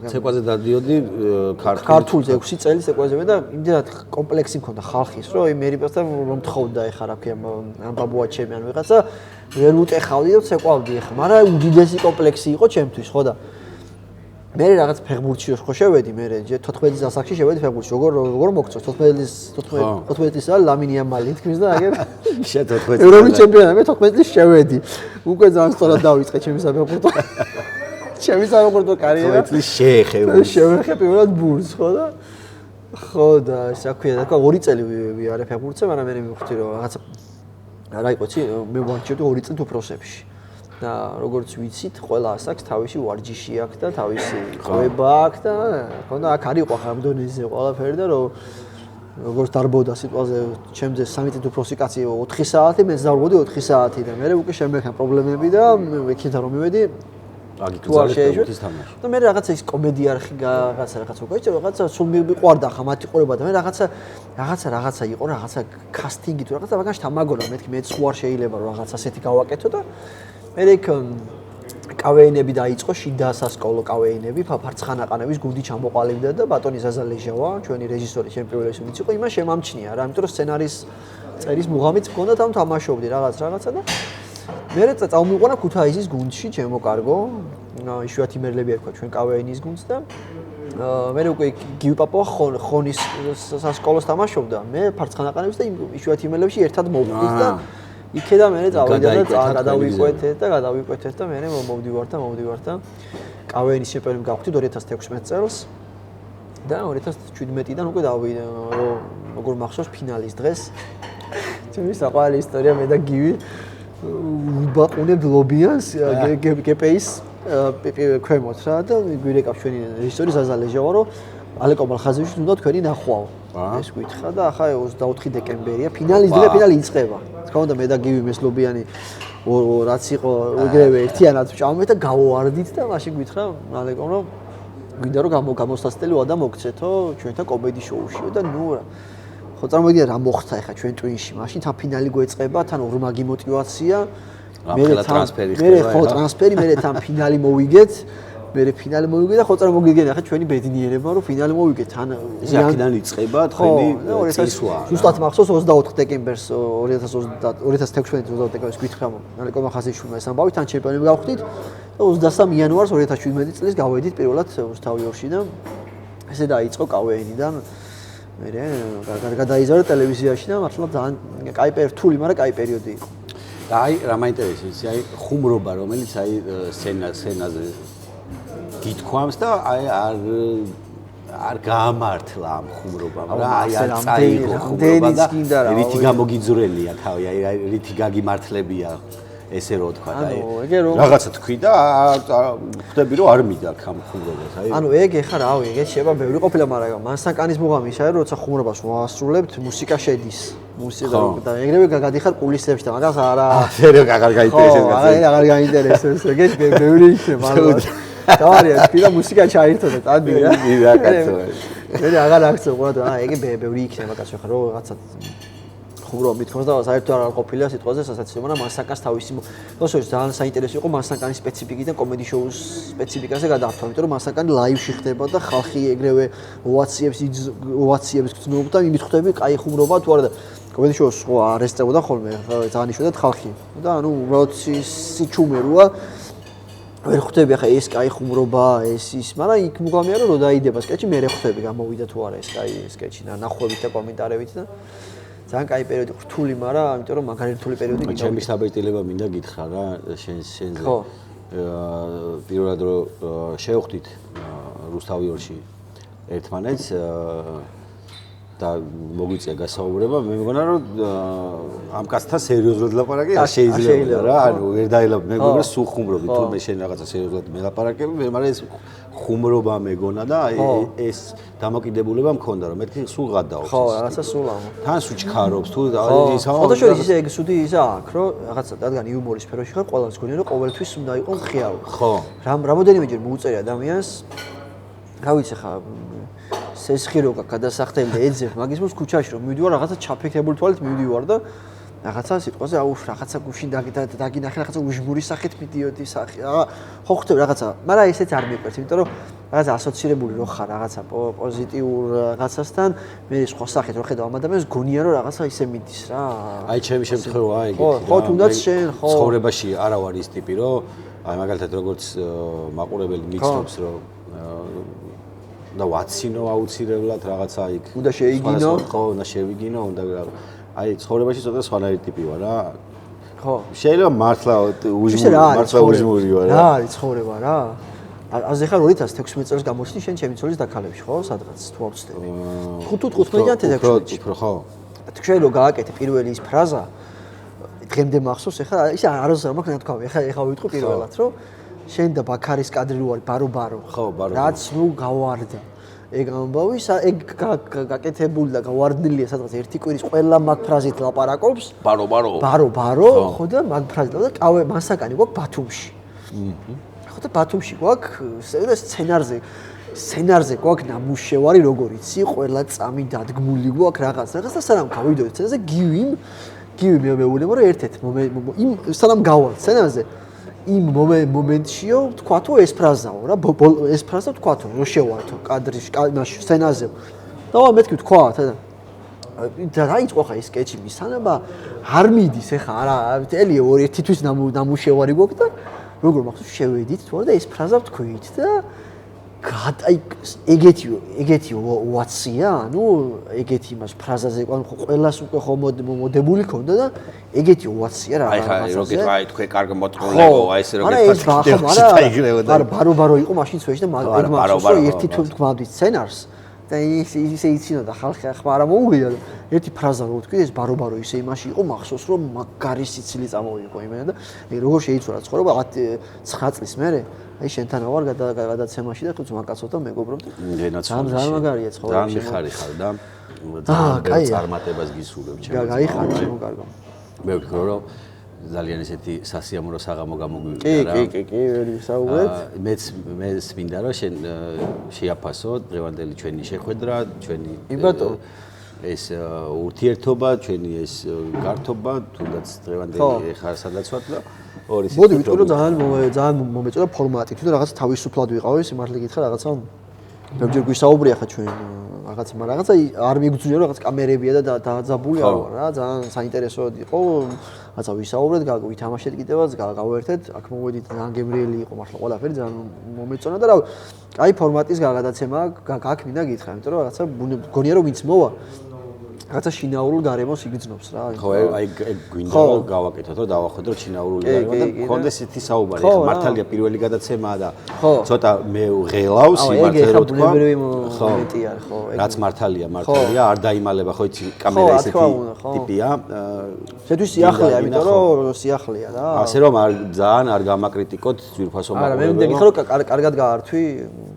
ცეკვაზე დავდიოდი ქართულზე 6 წელი ცეკვაზე და იმდენად კომპლექსი მქონდა ხალხის რომ იმ მერიპასთან რომ თხოვდა ეხა რა ქვია ამ ბაბუა ჩემი ან ვიღაცა ვერ უტეხავდი და ცეკვავდი ეხა მაგრამ უდიდესი კომპლექსი იყო ჩემთვის ხო და მე რაღაც ფეხბურთში ხო შევედი მე 14 წელსაკში შევედი ფეხბურთში როგორ მოგწონს 14 წელს ლამინი ამალი თქმის და აგერ შე 14 ევროპის ჩემპიონატი მე 14 წელს შევედი უკვე ძალიან სწორად დავიწყე ჩემი საფეხბურთო კარიერა 14 წელს შევეხე პირველად ბურს ხო და საქვია და 2 წელი ვიარე ფეხბურთზე მაგრამ მე მივხვდი რომ რაღაცა რა იყოცი მე ვარჩევდი 2 წელი უფროსებში და როგორც ვიცით, ყველას აქვს თავისი ვარჯიში აქვს და თავისი ყვება აქვს და ხონდა აქ არის ყო ხამდონიზე ყველაფერი და როგორც დარბოდა სიტყვაზე ჩემზე 3 წუთი უფროსი კაცი 4 საათი მე დავრბოდი 4 საათი და მე უკვე შემექნა პრობლემები და ექითა რომ მივედი აგით უძალეს თამაში და მე რაღაცა ის კომედია არხი რაღაცა უკვე იცი რაღაცა სულ მიყვარდა ხა მათი ყურება და მე რაღაცა იყო რაღაცა კასტინგი თუ რაღაცა მაგაში თამაგონა მეთქი მე სხვა არ შეიძლება რომ რაღაცა ასეთი გავაკეთო და მე იქ კავეინები დაიწყო შიდა სასკოლო კავეინები ფაფარცხანაყანების გუნდი ჩამოყალიბდა და ბატონი ზაზა ლეჟავა ჩვენი რეჟისორი ჩემი პირველი სულ იყო იმას შემამჩნია რა იმიტომ რომ სცენარის წერის მუღამიც მქონდა თან თამაშობდი რაღაცა და მე წავმიყვანა ქუთაისის გუნდში ჩემო კარგო იშვიათი მერლები ერქვა ჩვენ კავეინის გუნდს და მე უკვე გივიპაპო ხონის სასკოლოს თამაშობდა მე ფარცხანაყანების და იშვიათი მერლებში ერთად მოვხვდით და იქედა მე წავიდა და გადავიკვეთეთ და მე მოვდივარ და კავეინის ჩემპიონი გავხდით 2016 წელს და 2017-დან უკვე დავიდა როგორ მახსოვს ფინალის დღეს ჩემი საყვარელი ისტორია მე და გივი ვიბაყუნებთ ლობიანს გპ-ის ქვემოთ რა და გვირეკავს ჩვენი რეჟისორი ზაზა ლეჟავა რომ ალეკო მალხაზეvichს უნდა თქვენი ნახვაო ეს გითხრა და ახლა 24 დეკემბერია ფინალის დღე ფინალი იწყება თქო უნდა მე და გივი მესლობიანი რაც იყო ეგრევე ერთიანად ვჭამეთ და გავოვარდით და მაშინ გითხრა ალეკო რომ გვინდა რომ გამოსასწრელი ვადა მოგცეთო ჩვენთან კომედი შოუშიო და ნუ ხო წარმოგიდგენთ რა მოხდა ახლა ჩვენ ტვინში მაშინ თან ფინალი გვეწყება თან ორმაგი мотиваცია მე ხო ტრანსფერი მე თან ფინალი მოვიგეთ და ხო წარმოგიდგენთ ახლა ჩვენი ბედნიერება რომ ფინალი მოვიგეთ თან ეს აქედან იწყება თქვენი წისვლა ზუსტად მახსოვს 24 დეკემბერს 2016 დეკემბერს გითხრა ალეკო მახაზეშვილი ეს ამბავი თან ჩემპიონები გავხდით და 23 იანვარს 2017 წლის გავედით პირველად რუსთავიორში და ესე დაიწყო კავეინიდან მე გადაიზარდა ტელევიზიაში და მართლა ძალიან კაი რთული, მაგრამ კაი პერიოდი იყო. და აი რა მაინტერესებს, აი ხუმრობა, რომელიც აი სცენაზე გითქვამს და აი არ გამართლა ამ ხუმრობამ რა, აი არ წაიღო ხუმრობა და რითი გამოგიძრელია თავი, აი რითი გაგიმართლებია ესე რო თქვა და აი რაღაცა თქვი და ხვდები რომ არ მიდაქ ამ ხუმრობას აი ანუ ეგ ეხა რავი ეგ შეიძლება ბევრი ყოფილა მაგრამ მანსაკანის მუღამი ისაა რომ როცა ხუმრობას ვასრულებთ მუსიკა შედის მუსიკა და ეგრევე გადიხარ კულისებში და მაგას არა სერიო აღარ გაინტერესებს კაცო აღარ გაინტერესებს ეგ ბევრი იქნება მაგრამ დავარია თქვი და მუსიკა ჩაირთო და წადი რა იდა კაცო მე აღარ აქცევ ყურადღება ეგ ბევრი იქნება კაცო ხა რომ რაღაცა ხუმრობა მithქოს და საერთოდ არ ყოფილა სიტყვაზე სასაცილო, მაგრამ მასაკას თავისი თორე ძალიან საინტერესო იყო მასაკანის სპეციფიკიდან კომედი შოუს სპეციფიკაზე გადაართვა, იმიტომ რომ მასაკანი ლაივში ხდება და ხალხი ეგრევე ოვაციებს გრძნობდა, იმით ხვდები, კაი ხუმრობა თუ არა და კომედი შოუს ხო არ ესწრებოდა ხოლმე, ძალიან იშვიათად ხალხი. და ანუ უბრალოდ სიჩუმეროა ვერ ხვდები ახლა ეს კაი ხუმრობა, ის, მაგრამ იქ მუგამია რომ დაიდება სკეჩი, მე ხვდები გამოვიდა თუ არა ეს კაი სკეჩი და ნახვებით და კომენტარებით და ძალიან კაი პერიოდი რთული, მაგრამ ამიტომ რომ მაგარი რთული პერიოდი გიყავდა. ჩემი საბეჭდილება მინდა გითხრა რა შენზე. პირველად რომ შევხვდით რუსთავიორში ერთმანეთს და მოგვიწია გასაუბრება, მე მგონა რომ ამ კაცთან სერიოზულად ლაპარაკი არ შეიძლება რა, ანუ ვერ დაელაპარაკე, მე მგონა სულ ხუმრობდი, თუ მე შენ რაღაცა სერიოზულად მელაპარაკები, მაგრამ ეს ხუმრობა მეგონა და ეს დამოკიდებულება მქონდა რომ მეთქი სულ გადაობს. ხო, რაღაცა სულ ამო. თან სუჩქარობს თუ ისაა. ფოტოშოპის ისე ეგ სუდი ისა აქვს, რომ რაღაცა რადგან იუმორის სფეროში ხარ, ყველას გონია რომ ყოველთვის უნდა იყოს მხიარო. ხო. რამოდენიმეჯერ მოუწერი ადამიანს რა ვიცი ხა სესხიროკა გადასახდელი ეძებ მაგის მოს ქუჩაში რომ მივიდივარ რაღაცა ჩაფიქრებული თვალით მივიდივარ და რაღაცა სიტყვაზე აუ რაღაცა გუშინ დაგინახე რაღაცა უჟმურის სახით მიდიოდი სახე ხო ხვდები რაღაცა მაგრამ ესეც არ მიყვარს იმიტომ რომ რაღაცა ასოცირებული რო ხარ რაღაცა პოზიტიურ რაღაცასთან მე სხვა სახით რო ხედავ ამ ადამიანს გონია რომ რაღაცა ისე მიდის რა აი ჩემი შემთხვევაა ეგეთი ხო თუნდაც შენ ხო ცხოვრებაში არა ვარ ის ტიპი რომ აი მაგალითად როგორც მაყურებელი მიცნობს რომ და ვაცინო აუცილებლად რაღაცა იქ უნდა შეიგინო ხო უნდა შევიგინო უნდა აი ცხოვრებაში ცოტა სხვანაირი ტიპი ვარ რა ხო შეიძლება მართლა უჟმური ვარ რა არის ცხოვრება რა აზე ხარ 2016 წელს გამოჩნდი შენ ჩემი ცოლის დაქალებში ხო სადღაც თუ არ ვცდები 5-15-დან 16 უფრო ხო თქვენ რო გააკეთე პირველი ის ფრაზა დღემდე მახსოვს ეხლა ის არასდროს არ მაქვს რა თქვა ეხლა ვიტყვი პირველად რომ შენ და ბაქარის კადრი რო არის ბარო ხო ბარო რაც ნუ გავარდა ეგ ამბავი ეგ გაკეთებული და გავარდნილია სადღაც ერთი კვირის ყველა მაგ ფრაზით ლაპარაკობს ბარო ხო და მაგ ფრაზით და ყავე მასაკანი გვაქვს ბათუმში ხო და ბათუმში გვაქვს სცენარზე გვაქვს ნამუშევარი როგორ იცი ყველა წამი დადგმული გვაქვს რაღაც და სანამ გავიდოდეთ სცენაზე გივი მეუბნება რომ ერთ-ერთ იმ სანამ გავალ სცენაზე იმ მომენტშიო თქვა თუ ეს ფრაზაო რა ეს ფრაზა თქვა თუ რო შევართო კადრში სცენაზე და მეთქი თქვა და რა იწყო ხა ეს სკეჩი მისანება არ მიდის ეხა არა ელია ერთი თვის ნამუშევარი გვაქვს და როგორ მახსოვს შევედით თუ არა და ეს ფრაზა ვთქვით და აი ეგეთი ვაცია ანუ ეგეთი იმას ფრაზაზე ყველას უკვე ხო მოდებული ქონდა და ეგეთი ვაცია რა აი ხა როგეთ აი თქვენ კარგ მოწყობილეო აი ეს როგეთ ფაქტია ბარო იყო მაშინ სვეში და ეგ მახსოვს ერთი თუ გმავდით სცენარს და ისე იცინოდა ხალხი ახლა არა მოუღია და ერთი ფრაზა რო ვთქვი ეს ბარო ისე იმაში იყო მახსოვს რომ მაგარი სიცილი წამოვიყო იმენა და როგორ შეიცვალა ცხოვრება 9 წლის მერე აი შენთან ვარ გადაცემაში და თუ მაგაცოთ და მეგობრობთ ძალიან მაგარია ცხოვრება ძალიან მიხარიხარ და ძალიან წარმატებას გისურვებ ჩემს გაიხარ ჩემო კარგო მე ვფიქრობ რომ ძალიან ესეთი სასიამოვნო საღამო გამოგვივიდა რა კი ვერი საუბრეთ მეც მინდა რომ შენ შეაფასო დღევანდელი ჩვენი შეხვედრა ჩვენი ეს ურთიერთობა ჩვენი ეს გართობა თუნდაც დღევანდელი ხარ სადაც ვარ და მოდი ვიტყვი რომ ძალიან მომეწონა ფორმატი თუ რაღაცა თავისუფლად ვიყავი სიმართლე გითხრა რაღაცა ბევრჯერ გვისაუბრია ხა ჩვენ რაღაცა არ მიგძვნია რომ რაღაც კამერებია და დაძაბული არ ვარ რა ძალიან საინტერესო იყო რაღაცა ვისაუბრეთ ვითამაშეთ კიდევაც გავერთეთ აქ მოვედით ძალიან გემრიელი იყო მართლა ყველაფერი ძალიან მომეწონა და რა აი ფორმატის გადაცემა გაკ მინდა გითხრა იმიტომ რომ რაღაცა გონია რომ ვინც მოვა რაღაცა შინაურულ გარემოს იგრძნობს რა. ხო, აი გვინდა რომ გავაკეთოთ, რომ დავახვედროთ შინაურულ გარემოს და მქონდეს ისეთი საუბარი. ხა მართალია პირველი გადაცემაა და ცოტა მე ვღელავს იმართლა რომ თქვა. ხო, ხო. რაც მართალია, არ დაიმალება ხო იცი კამერა ისეთი ტიპია. შეთვის სიახლეა, იმიტომ რომ სიახლეა რა. ასე რომ ძალიან არ გამაკრიტიკოთ ძვირფასო მაყურებელს. არა, მე მგონი რომ კარგად გაართვი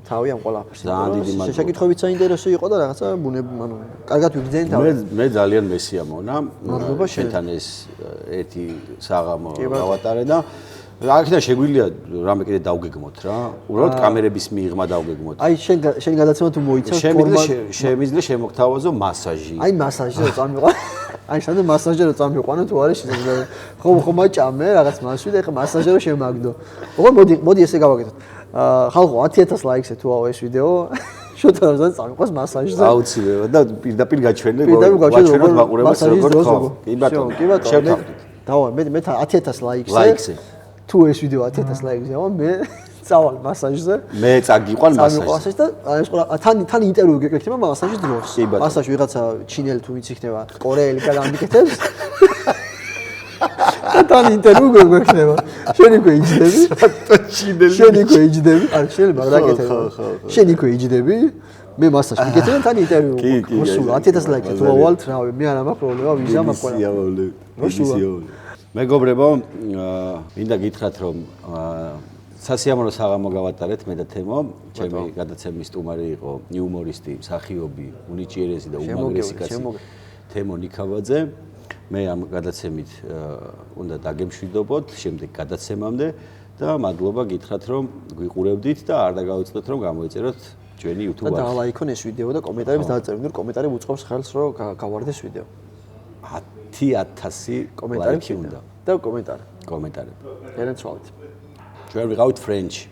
თავი ამ ყველაფერს. ძალიან დიდი მადლობა. შეკითხვებიც საინტერესო იყო და რაღაცა ანუ კარგად ვიგრძენი თავი. მე ძალიან მესიამონა შენთან ეს ერთი საღამო გავატარე და აქედან შეგვიძლია რამე კიდე დავგეგმოთ რა. უბრალოდ კამერების მიღმა დავგეგმოთ. აი შენ გადაცემა თუ მოიცავს შემიძლია შემოგთავაზო მასაჟი. აი მასაჟი რო წამიყვან. აი სანდო მასაჟი რო წამიყვანო თუ არის შეიძლება. ხო მაჭამე რაღაც მასვი და ეხა მასაჟი რო შემაგდო. ოღონდ მოდი ესე გავაკეთოთ. ხალხო 10000 ლაიქს ეთუაო ეს ვიდეო. შოთარზან წამიყვას მასაჟზე. აუცილებლად და პირდაპირ გაჩვენე გაჩვენოთ მაყურებელს როგორ ხო. კი ბატონო. შევთავაზეთ. დავა მე 10000 ლაიქზე. თუ ეს ვიდეო 10000 ლაიქს ავა მე წავალ მასაჟზე. მე წაგიყვან მასაჟზე და თან ინტერვიუ გეკეთება მასაჟის დროს. მასაჟი ვიღაცა ჩინელი თუ ვიცი ხდება, კორეელი გამიკეთებს. თან ინტერვიუ გეკეთება. შენი ხო იჯდები? ჩინელი. შენი ხო იჯდები? არა, შეიძლება რაკეთება. შენი ხო იჯდები? მე მასაჟი გეკეთებ თან ინტერვიუ. მოსულ 10000 ლაიქს თუ ავალთ, რავი, მე არა მაქვს პრობლემა, ვიზა მაქვს ყველა. მეგობრებო, მინდა გითხრათ რომ სასიამოვნო საღამო გავატარეთ მე და თემო. ჩემი გადაცემის სტუმარი იყო იუმორისტი, მსახიობი, უნიჭიერესი და უმაგრესი კაცი თემო ნიქავაძე. მე ამ გადაცემით უნდა დაგემშვიდობოთ შემდეგ გადაცემამდე და მადლობა გითხრათ რომ გვიყურებდით და არ დაგავიწყდეთ რომ გამოიწეროთ ჩვენი YouTube არხი. და ლაიქონ ეს ვიდეო და კომენტარებს დაწეროთ, კომენტარი უწყობს ხელს რომ გავარდეს ვიდეო. 10000 კომენტარი უნდა და კომენტარი. კომენტარი. ერენ ცვალეთ. ჩვენ ვიყავით ფრენჩი.